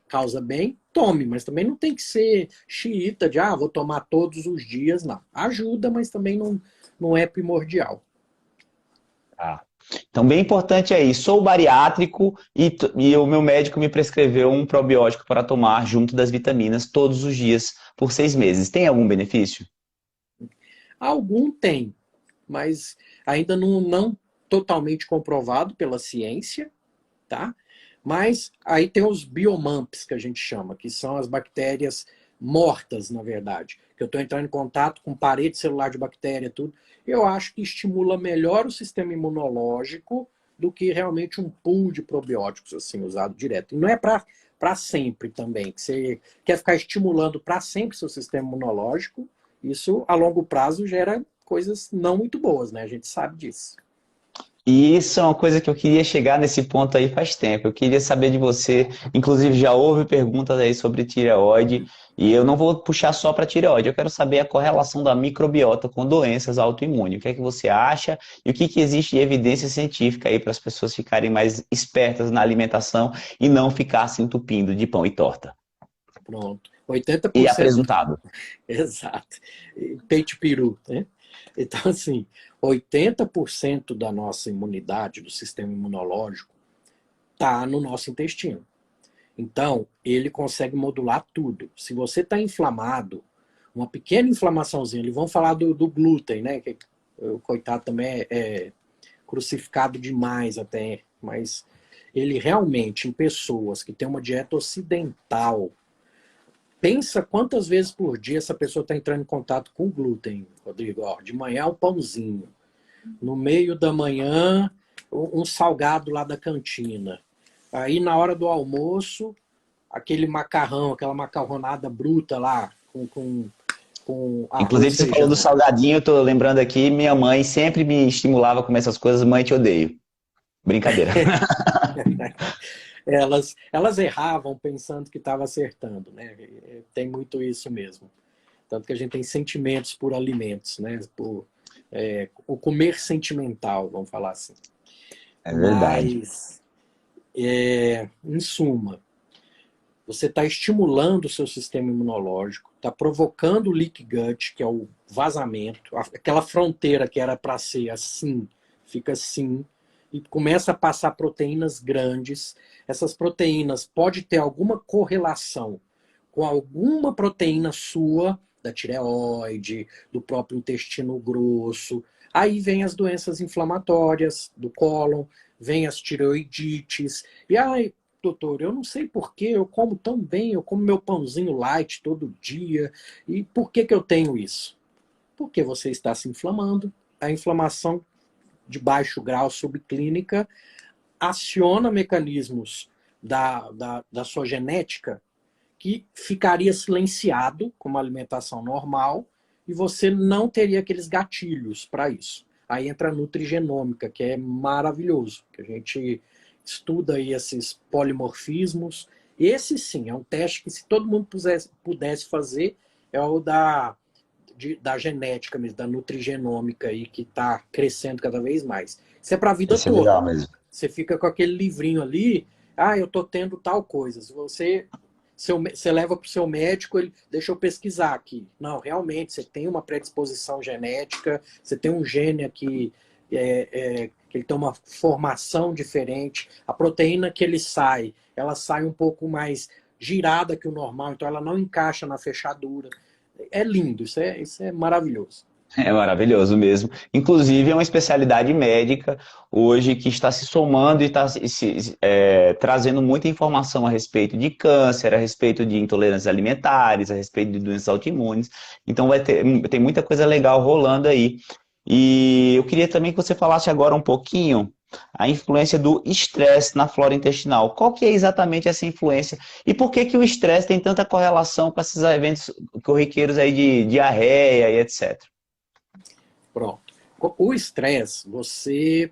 causa bem, tome, mas também não tem que ser xiita de, vou tomar todos os dias, não. Ajuda, mas também não é primordial. Ah. Então, bem importante aí, sou bariátrico e o meu médico me prescreveu um probiótico para tomar junto das vitaminas todos os dias por 6 meses. Tem algum benefício? Algum tem, mas ainda não totalmente comprovado pela ciência, tá? Mas aí tem os biomamps, que a gente chama, que são as bactérias mortas, na verdade. Que eu estou entrando em contato com parede celular de bactéria, tudo. Eu acho que estimula melhor o sistema imunológico do que realmente um pool de probióticos, assim, usado direto. E não é para sempre também, que você quer ficar estimulando para sempre seu sistema imunológico. Isso, a longo prazo, gera coisas não muito boas, né? A gente sabe disso. E isso é uma coisa que eu queria chegar nesse ponto aí faz tempo. Eu queria saber de você, inclusive já houve perguntas aí sobre tireoide, e eu não vou puxar só para tireoide, eu quero saber a correlação da microbiota com doenças autoimunes. O que é que você acha e o que que existe de evidência científica aí para as pessoas ficarem mais espertas na alimentação e não ficar se entupindo de pão e torta? Pronto. E 80%. apresentado. Exato. Peito peru, né? Então, assim, 80% da nossa imunidade, do sistema imunológico, está no nosso intestino. Então, ele consegue modular tudo. Se você está inflamado, uma pequena inflamaçãozinha, eles vão falar do glúten, né? Que o coitado também é crucificado demais até, mas ele realmente, em pessoas que têm uma dieta ocidental, pensa quantas vezes por dia essa pessoa está entrando em contato com glúten, Rodrigo. Ó, de manhã o pãozinho. No meio da manhã, um salgado lá da cantina. Aí na hora do almoço, aquele macarrão, aquela macarronada bruta lá, com Inclusive, arroz, você falou do feijão. salgadinho, eu tô lembrando aqui, minha mãe sempre me estimulava a comer essas coisas, mãe, te odeio. Brincadeira. Elas erravam pensando que estava acertando, né? Tem muito isso mesmo. Tanto que a gente tem sentimentos por alimentos, né? O comer sentimental, vamos falar assim. É verdade. Mas, em suma, você está estimulando o seu sistema imunológico, está provocando o leak gut, que é o vazamento, aquela fronteira que era para ser assim, fica assim, e começa a passar proteínas grandes. Essas proteínas podem ter alguma correlação com alguma proteína sua, da tireoide, do próprio intestino grosso. Aí vem as doenças inflamatórias do cólon, vem as tireoidites. E aí, doutor, eu não sei por que eu como tão bem, eu como meu pãozinho light todo dia. E por que eu tenho isso? Porque você está se inflamando. A inflamação de baixo grau subclínica aciona mecanismos da sua genética que ficaria silenciado com uma alimentação normal e você não teria aqueles gatilhos para isso. Aí entra a nutrigenômica, que é maravilhoso, que a gente estuda aí esses polimorfismos. Esse sim, é um teste que se todo mundo pudesse fazer, é o da genética mesmo, da nutrigenômica aí, que está crescendo cada vez mais. Isso é para a vida Esse é legal toda. mesmo. você fica com aquele livrinho ali, eu tô tendo tal coisa. Se você leva para o seu médico, ele deixa eu pesquisar aqui. Não, realmente, você tem uma predisposição genética, você tem um gene aqui que ele tem uma formação diferente. A proteína que ele sai, ela sai um pouco mais girada que o normal, então ela não encaixa na fechadura. É lindo, isso é maravilhoso. É maravilhoso mesmo. Inclusive, é uma especialidade médica hoje que está se somando e está trazendo muita informação a respeito de câncer, a respeito de intolerâncias alimentares, a respeito de doenças autoimunes. Então, tem muita coisa legal rolando aí. E eu queria também que você falasse agora um pouquinho a influência do estresse na flora intestinal. Qual que é exatamente essa influência? E por que que o estresse tem tanta correlação com esses eventos corriqueiros aí de diarreia e etc? Pronto. O estresse, você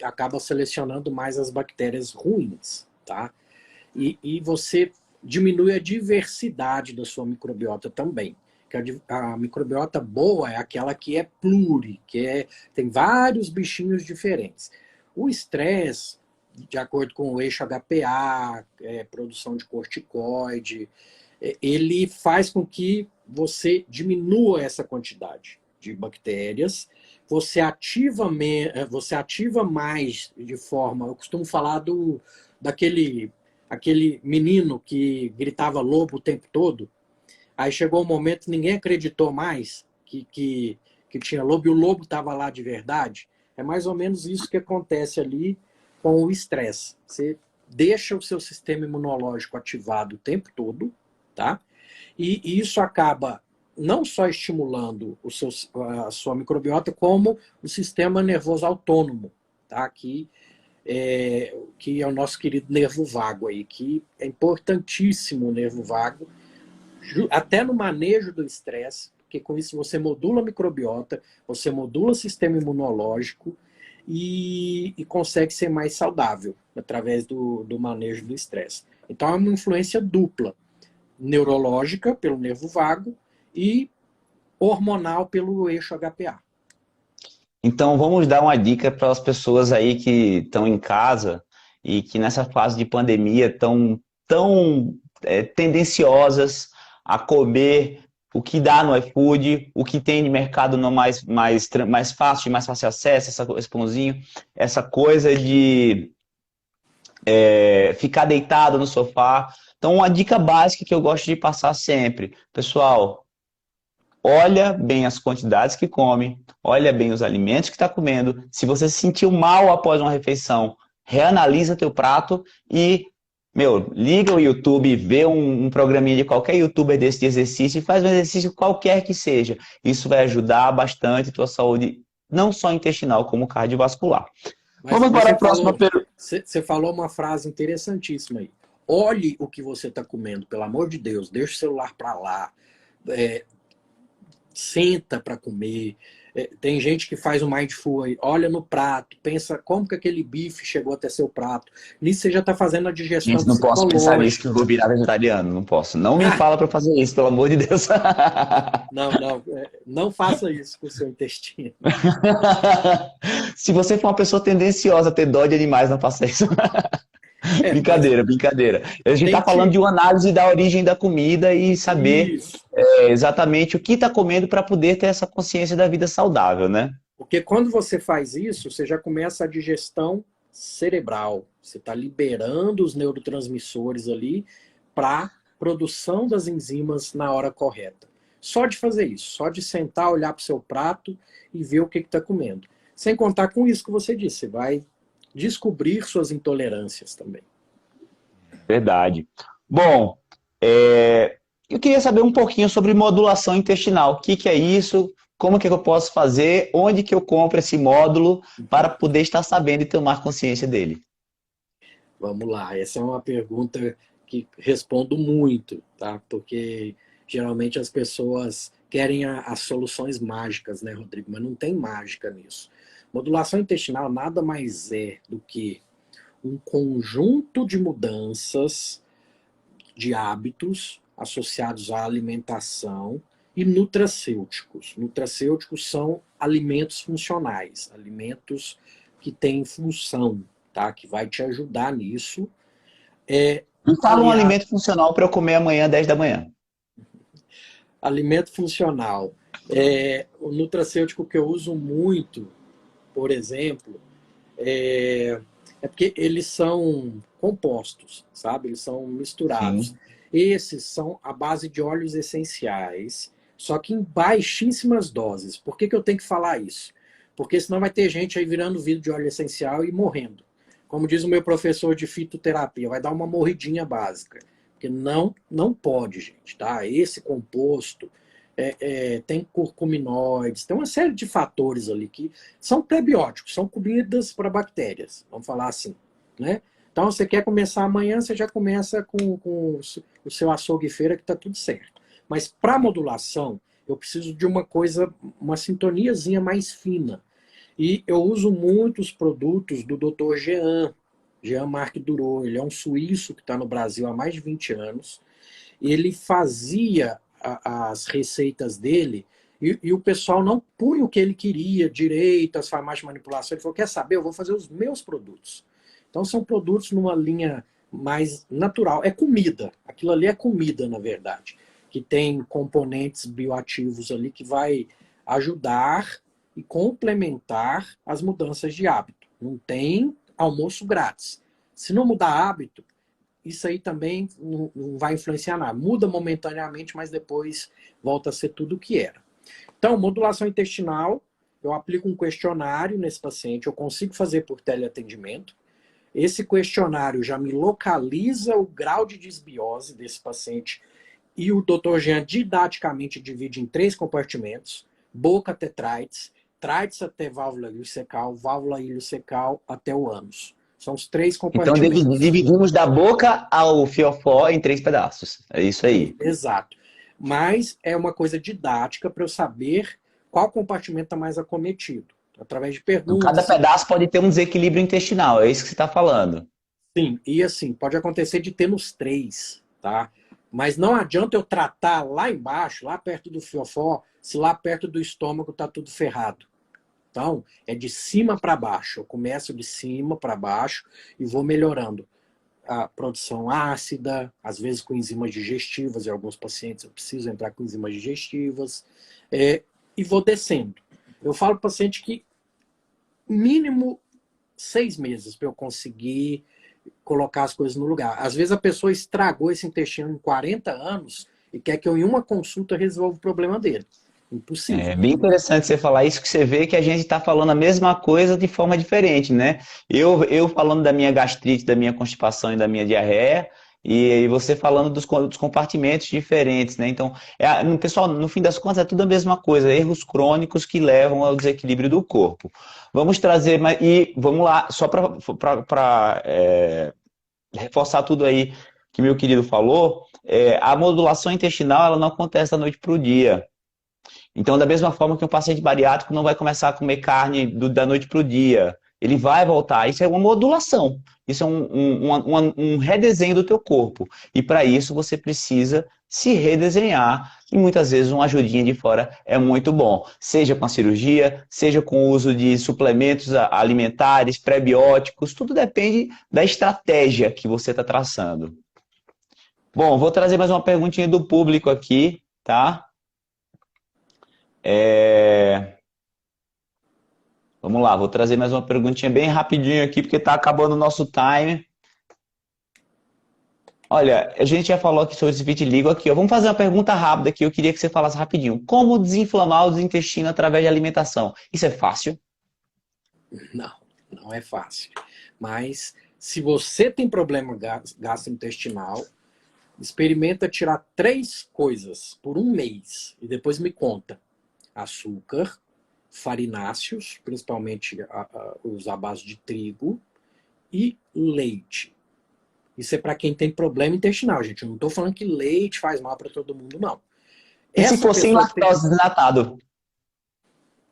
acaba selecionando mais as bactérias ruins, tá? E você diminui a diversidade da sua microbiota também. Que a microbiota boa é aquela que é pluri, tem vários bichinhos diferentes. O estresse, de acordo com o eixo HPA, produção de corticoide, ele faz com que você diminua essa quantidade de bactérias, você ativa mais de forma... Eu costumo falar aquele menino que gritava lobo o tempo todo. Aí chegou um momento que ninguém acreditou mais que tinha lobo, e o lobo estava lá de verdade. É mais ou menos isso que acontece ali com o estresse. Você deixa o seu sistema imunológico ativado o tempo todo, tá? E isso acaba não só estimulando a sua microbiota, como o sistema nervoso autônomo, tá? Que é o nosso querido nervo vago aí, que é importantíssimo o nervo vago, até no manejo do estresse, porque com isso você modula a microbiota, você modula o sistema imunológico e consegue ser mais saudável através do manejo do estresse. Então é uma influência dupla, neurológica pelo nervo vago e hormonal pelo eixo HPA. Então, vamos dar uma dica para as pessoas aí que estão em casa e que nessa fase de pandemia estão tão tendenciosas a comer o que dá no iFood, o que tem de mercado no mais fácil, de mais fácil acesso, esse pãozinho, essa coisa de ficar deitado no sofá. Então, uma dica básica que eu gosto de passar sempre. Pessoal, olha bem as quantidades que come, olha bem os alimentos que está comendo. Se você se sentiu mal após uma refeição, reanalisa teu prato e, liga o YouTube, vê um programinha de qualquer youtuber desse de exercício e faz um exercício qualquer que seja. Isso vai ajudar bastante a tua saúde, não só intestinal, como cardiovascular. Vamos Mas para a próxima pergunta. você falou uma frase interessantíssima aí. Olhe o que você está comendo, pelo amor de Deus, deixa o celular para lá, senta para comer. Tem gente que faz o mindful aí, olha no prato, pensa como que aquele bife chegou até seu prato. Nisso você já está fazendo a digestão Gente, não posso pensar nisso que psicológica. eu vou virar vegetariano, não posso. Não me fala para fazer isso, pelo amor de Deus. Não faça isso com o seu intestino. Se você for uma pessoa tendenciosa a ter dó de animais, não faça isso. Mas Brincadeira, brincadeira. A gente está falando tente de uma análise da origem da comida e saber isso. exatamente o que está comendo para poder ter essa consciência da vida saudável, né? Porque quando você faz isso, você já começa a digestão cerebral. Você está liberando os neurotransmissores ali para produção das enzimas na hora correta. Só de fazer isso, só de sentar, olhar para o seu prato e ver o que está comendo. Sem contar com isso que você disse, você vai descobrir suas intolerâncias também. Verdade. Bom, eu queria saber um pouquinho sobre modulação intestinal. O que é isso? Como que eu posso fazer? Onde que eu compro esse módulo para poder estar sabendo e tomar consciência dele? Vamos lá, essa é uma pergunta que respondo muito, tá? Porque geralmente as pessoas querem as soluções mágicas, né, Rodrigo? Mas não tem mágica nisso. Modulação intestinal nada mais é do que um conjunto de mudanças de hábitos associados à alimentação e nutracêuticos. Nutracêuticos são alimentos funcionais, alimentos que têm função, tá? Que vai te ajudar nisso. É, Me fala um aliado, alimento funcional para eu comer amanhã, 10 da manhã. alimento funcional. O nutracêutico que eu uso muito, por exemplo, é porque eles são compostos, sabe? Eles são misturados. Sim. Esses são à base de óleos essenciais, só que em baixíssimas doses. Por que eu tenho que falar isso? Porque senão vai ter gente aí virando vidro de óleo essencial e morrendo. Como diz o meu professor de fitoterapia, vai dar uma morridinha básica. Porque não pode, gente, tá? Esse composto tem curcuminoides, tem uma série de fatores ali que são prebióticos, são comidas para bactérias, vamos falar assim, né? Então, você quer começar amanhã, você já começa com o seu açougue e feira, que está tudo certo. Mas para modulação, eu preciso de uma coisa, uma sintoniazinha mais fina. E eu uso muitos produtos do Dr. Jean-Marc Dureau. Ele é um suíço que está no Brasil há mais de 20 anos. Ele fazia as receitas dele e o pessoal não punha o que ele queria direito, as farmácias de manipulação. Ele falou, quer saber, eu vou fazer os meus produtos. Então são produtos numa linha mais natural. É comida. Aquilo ali é comida, na verdade. Que tem componentes bioativos ali que vai ajudar e complementar as mudanças de hábito. Não tem almoço grátis. Se não mudar hábito, isso aí também não vai influenciar nada. Muda momentaneamente, mas depois volta a ser tudo o que era. Então, modulação intestinal, eu aplico um questionário nesse paciente, eu consigo fazer por teleatendimento. Esse questionário já me localiza o grau de disbiose desse paciente e o Dr. Jean didaticamente divide em 3 compartimentos: boca até trites, trites até válvula iliocecal até o ânus. São os 3 Então compartimentos. dividimos da boca ao fiofó em 3 pedaços. É isso aí. Exato. Mas é uma coisa didática para eu saber qual compartimento está mais acometido. Através de Então, cada perguntas. pedaço pode ter um desequilíbrio intestinal, é isso que você está falando. Sim, e assim, pode acontecer de ter nos 3, tá? Mas não adianta eu tratar lá embaixo, lá perto do fiofó, se lá perto do estômago está tudo ferrado. Então, é de cima para baixo. Eu começo de cima para baixo e vou melhorando a produção ácida, às vezes com enzimas digestivas, em alguns pacientes eu preciso entrar com enzimas digestivas, e vou descendo. Eu falo para o paciente que mínimo 6 meses para eu conseguir colocar as coisas no lugar. Às vezes a pessoa estragou esse intestino em 40 anos e quer que eu, em uma consulta, resolva o problema dele. É Impossível. bem interessante você falar isso, que você vê que a gente está falando a mesma coisa de forma diferente, né? Eu falando da minha gastrite, da minha constipação e da minha diarreia, e você falando dos compartimentos diferentes, né? Então, pessoal, no fim das contas, é tudo a mesma coisa, erros crônicos que levam ao desequilíbrio do corpo. Vamos trazer, e vamos lá, só para reforçar tudo aí que meu querido falou, a modulação intestinal ela não acontece da noite para o dia. Então, da mesma forma que um paciente bariátrico não vai começar a comer carne da noite para o dia, ele vai voltar. Isso é uma modulação. Isso é um redesenho do teu corpo. E para isso você precisa se redesenhar. E muitas vezes uma ajudinha de fora é muito bom. Seja com a cirurgia, seja com o uso de suplementos alimentares, prebióticos, tudo depende da estratégia que você está traçando. Bom, vou trazer mais uma perguntinha do público aqui, tá? É... Vamos lá, vou trazer mais uma perguntinha bem rapidinho aqui, porque está acabando o nosso time. Olha, a gente já falou aqui sobre esse vitiligo aqui, ó. Vamos fazer uma pergunta rápida aqui, eu queria que você falasse rapidinho. Como desinflamar os intestinos através de alimentação? Isso é fácil? Não, não é fácil. Mas se você tem problema gastrointestinal, experimenta tirar 3 coisas por um mês e depois me conta. Açúcar, farináceos, principalmente os à base de trigo, e leite. Isso é para quem tem problema intestinal, gente. Eu não estou falando que leite faz mal para todo mundo, não. E se Essa for sem pessoa que tem... lactose desnatado?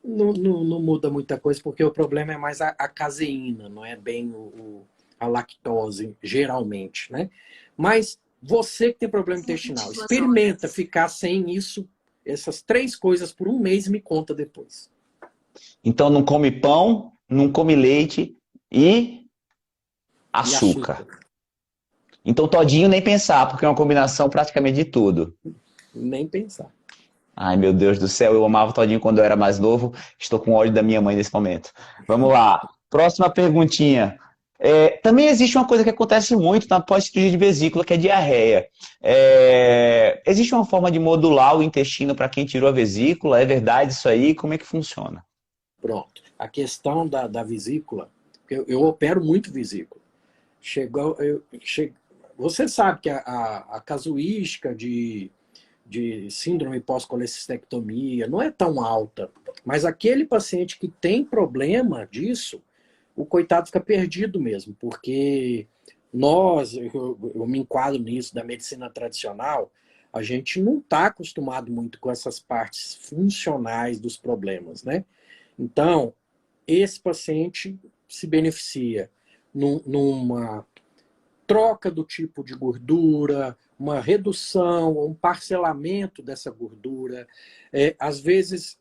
não muda muita coisa, porque o problema é mais a caseína, não é bem a lactose, geralmente, né? Mas você que tem problema intestinal, experimenta ficar sem isso, essas 3 coisas por um mês e me conta depois. Então não come pão, não come leite e e Açúcar. açúcar. Então, todinho nem pensar, porque é uma combinação praticamente de tudo. Nem pensar. Ai, meu Deus do céu, eu amava todinho quando eu era mais novo. Estou com ódio da minha mãe nesse momento. Vamos lá. Próxima perguntinha. Também existe uma coisa que acontece muito na pós-cirurgia de vesícula, que é diarreia. Existe uma forma de modular o intestino para quem tirou a vesícula? É verdade isso aí? Como é que funciona? Pronto. A questão da vesícula, eu opero muito vesícula. Chegou, você sabe que a casuística de síndrome pós-colecistectomia não é tão alta, mas aquele paciente que tem problema disso, o coitado fica perdido mesmo, porque eu me enquadro nisso da medicina tradicional, a gente não está acostumado muito com essas partes funcionais dos problemas, né? Então, esse paciente se beneficia numa troca do tipo de gordura, uma redução, um parcelamento dessa gordura, às vezes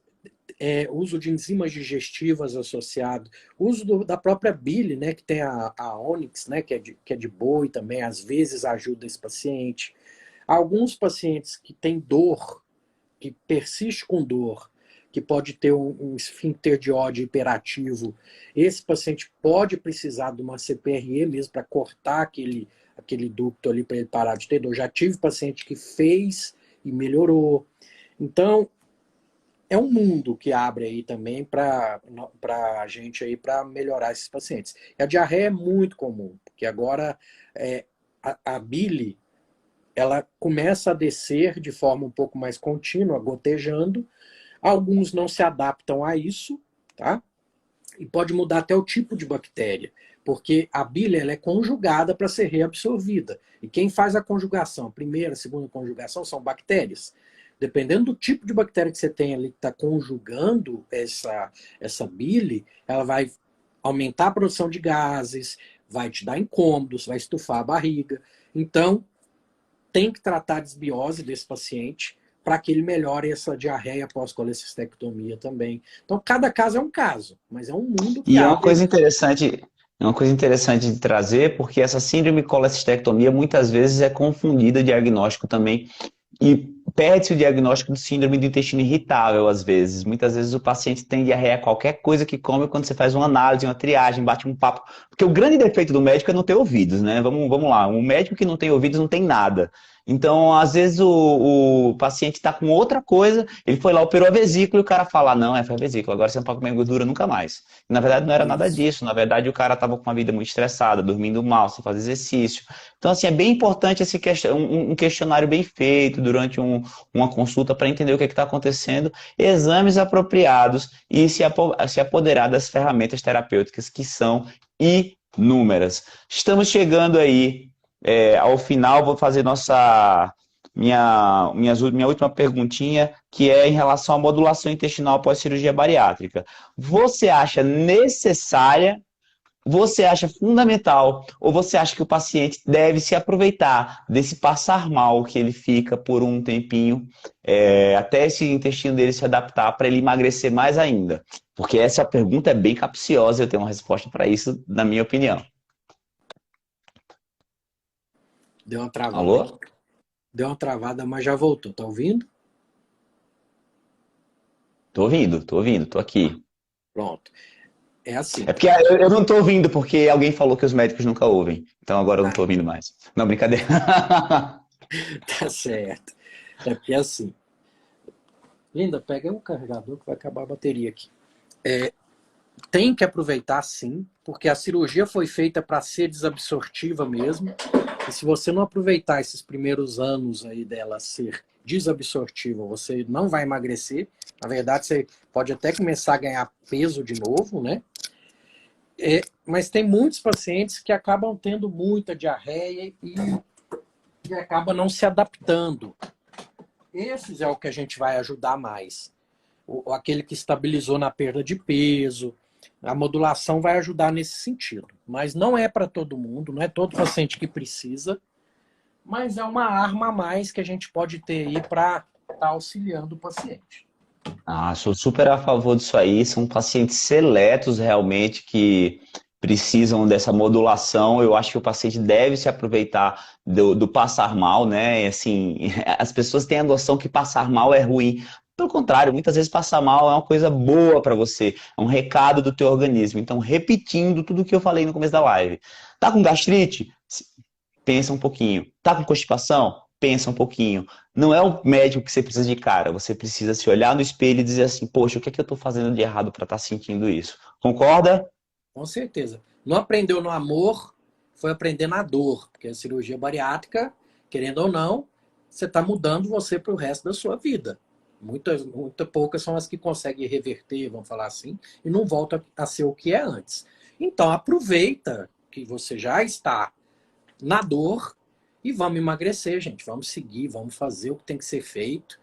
uso de enzimas digestivas associado, uso da própria bile, né, que tem a Onyx, né, que é de boi também, às vezes ajuda esse paciente. Alguns pacientes que têm dor, que persiste com dor, que pode ter um esfíncter de ódio hiperativo, esse paciente pode precisar de uma CPRE mesmo para cortar aquele ducto ali para ele parar de ter dor. Já tive paciente que fez e melhorou. Então, é um mundo que abre aí também para a gente aí para melhorar esses pacientes. E a diarreia é muito comum, porque agora a bile ela começa a descer de forma um pouco mais contínua, gotejando. Alguns não se adaptam a isso, tá? E pode mudar até o tipo de bactéria, porque a bile ela é conjugada para ser reabsorvida. E quem faz a conjugação, a primeira, a segunda conjugação, são bactérias. Dependendo do tipo de bactéria que você tem ali que está conjugando essa bile, ela vai aumentar a produção de gases, vai te dar incômodos, vai estufar a barriga. Então, tem que tratar a desbiose desse paciente para que ele melhore essa diarreia pós-colecistectomia também. Então, cada caso é um caso, mas é um mundo que E abre. é uma coisa interessante de trazer, porque essa síndrome colestectomia muitas vezes é confundida diagnóstico também e perde-se o diagnóstico de síndrome do intestino irritável, às vezes. Muitas vezes o paciente tem diarreia a qualquer coisa que come quando você faz uma análise, uma triagem, bate um papo. Porque o grande defeito do médico é não ter ouvidos, né? Vamos lá, um médico que não tem ouvidos não tem nada. Então, às vezes, o paciente está com outra coisa, ele foi lá, operou a vesícula e o cara fala, não, foi a vesícula, agora você não pode comer gordura nunca mais. E, na verdade, não era nada Isso. disso. Na verdade, o cara estava com uma vida muito estressada, dormindo mal, sem fazer exercício. Então, assim, é bem importante um questionário bem feito durante uma consulta para entender o que está acontecendo, exames apropriados e se apoderar das ferramentas terapêuticas que são inúmeras. Estamos chegando aí ao final, vou fazer minha última perguntinha, que é em relação à modulação intestinal após cirurgia bariátrica. Você acha necessária? Você acha fundamental ou você acha que o paciente deve se aproveitar desse passar mal que ele fica por um tempinho, até esse intestino dele se adaptar para ele emagrecer mais ainda? Porque essa pergunta é bem capciosa, eu tenho uma resposta para isso, na minha opinião. Deu uma travada Alô? aqui. Deu uma travada, mas já voltou. Tá ouvindo? Tô ouvindo, tô aqui. Pronto. É É assim. porque eu não tô ouvindo porque alguém falou que os médicos nunca ouvem. Então agora eu não Ah, tô ouvindo mais. Não, brincadeira. tá certo. É porque é assim. Linda, pega um carregador que vai acabar a bateria aqui. Tem que aproveitar sim, porque a cirurgia foi feita para ser desabsortiva mesmo. E se você não aproveitar esses primeiros anos aí dela ser desabsortiva, você não vai emagrecer. Na verdade, você pode até começar a ganhar peso de novo, né? Mas tem muitos pacientes que acabam tendo muita diarreia e acabam não se adaptando. Esses é o que a gente vai ajudar mais. Aquele que estabilizou na perda de peso. A modulação vai ajudar nesse sentido. Mas não é para todo mundo, não é todo paciente que precisa, mas é uma arma a mais que a gente pode ter aí para estar auxiliando o paciente. Sou super a favor disso aí. São pacientes seletos realmente que precisam dessa modulação. Eu acho que o paciente deve se aproveitar do passar mal, né? E, assim, as pessoas têm a noção que passar mal é ruim. Pelo contrário, muitas vezes passar mal é uma coisa boa para você, é um recado do teu organismo. Então, repetindo tudo o que eu falei no começo da live. Tá com gastrite? Pensa um pouquinho. Tá com constipação? Pensa um pouquinho. Não é o médico que você precisa de cara, você precisa se olhar no espelho e dizer assim, poxa, o que é que eu estou fazendo de errado para estar sentindo isso? Concorda? Com certeza. Não aprendeu no amor, foi aprender na dor. Porque a cirurgia bariátrica, querendo ou não, você está mudando você para o resto da sua vida. Muitas poucas são as que conseguem reverter, vamos falar assim, e não volta a ser o que é antes. Então, aproveita que você já está na dor e vamos emagrecer, gente. Vamos seguir, vamos fazer o que tem que ser feito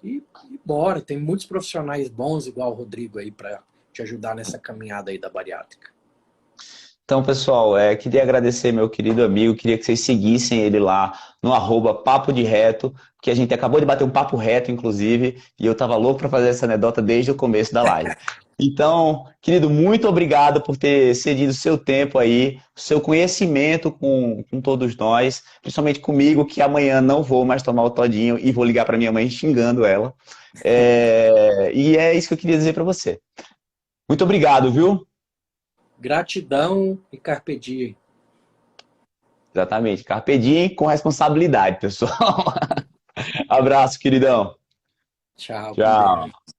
e bora. Tem muitos profissionais bons, igual o Rodrigo aí, para te ajudar nessa caminhada aí da bariátrica. Então, pessoal, queria agradecer meu querido amigo, queria que vocês seguissem ele lá no @papo de reto, que a gente acabou de bater um papo reto, inclusive, e eu estava louco para fazer essa anedota desde o começo da live. Então, querido, muito obrigado por ter cedido o seu tempo aí, o seu conhecimento com todos nós, principalmente comigo, que amanhã não vou mais tomar o todinho e vou ligar para minha mãe xingando ela. E é isso que eu queria dizer para você. Muito obrigado, viu? Gratidão e carpe diem. Exatamente. Carpe diem com responsabilidade, pessoal. Abraço, queridão. Tchau, com Tchau. Deus.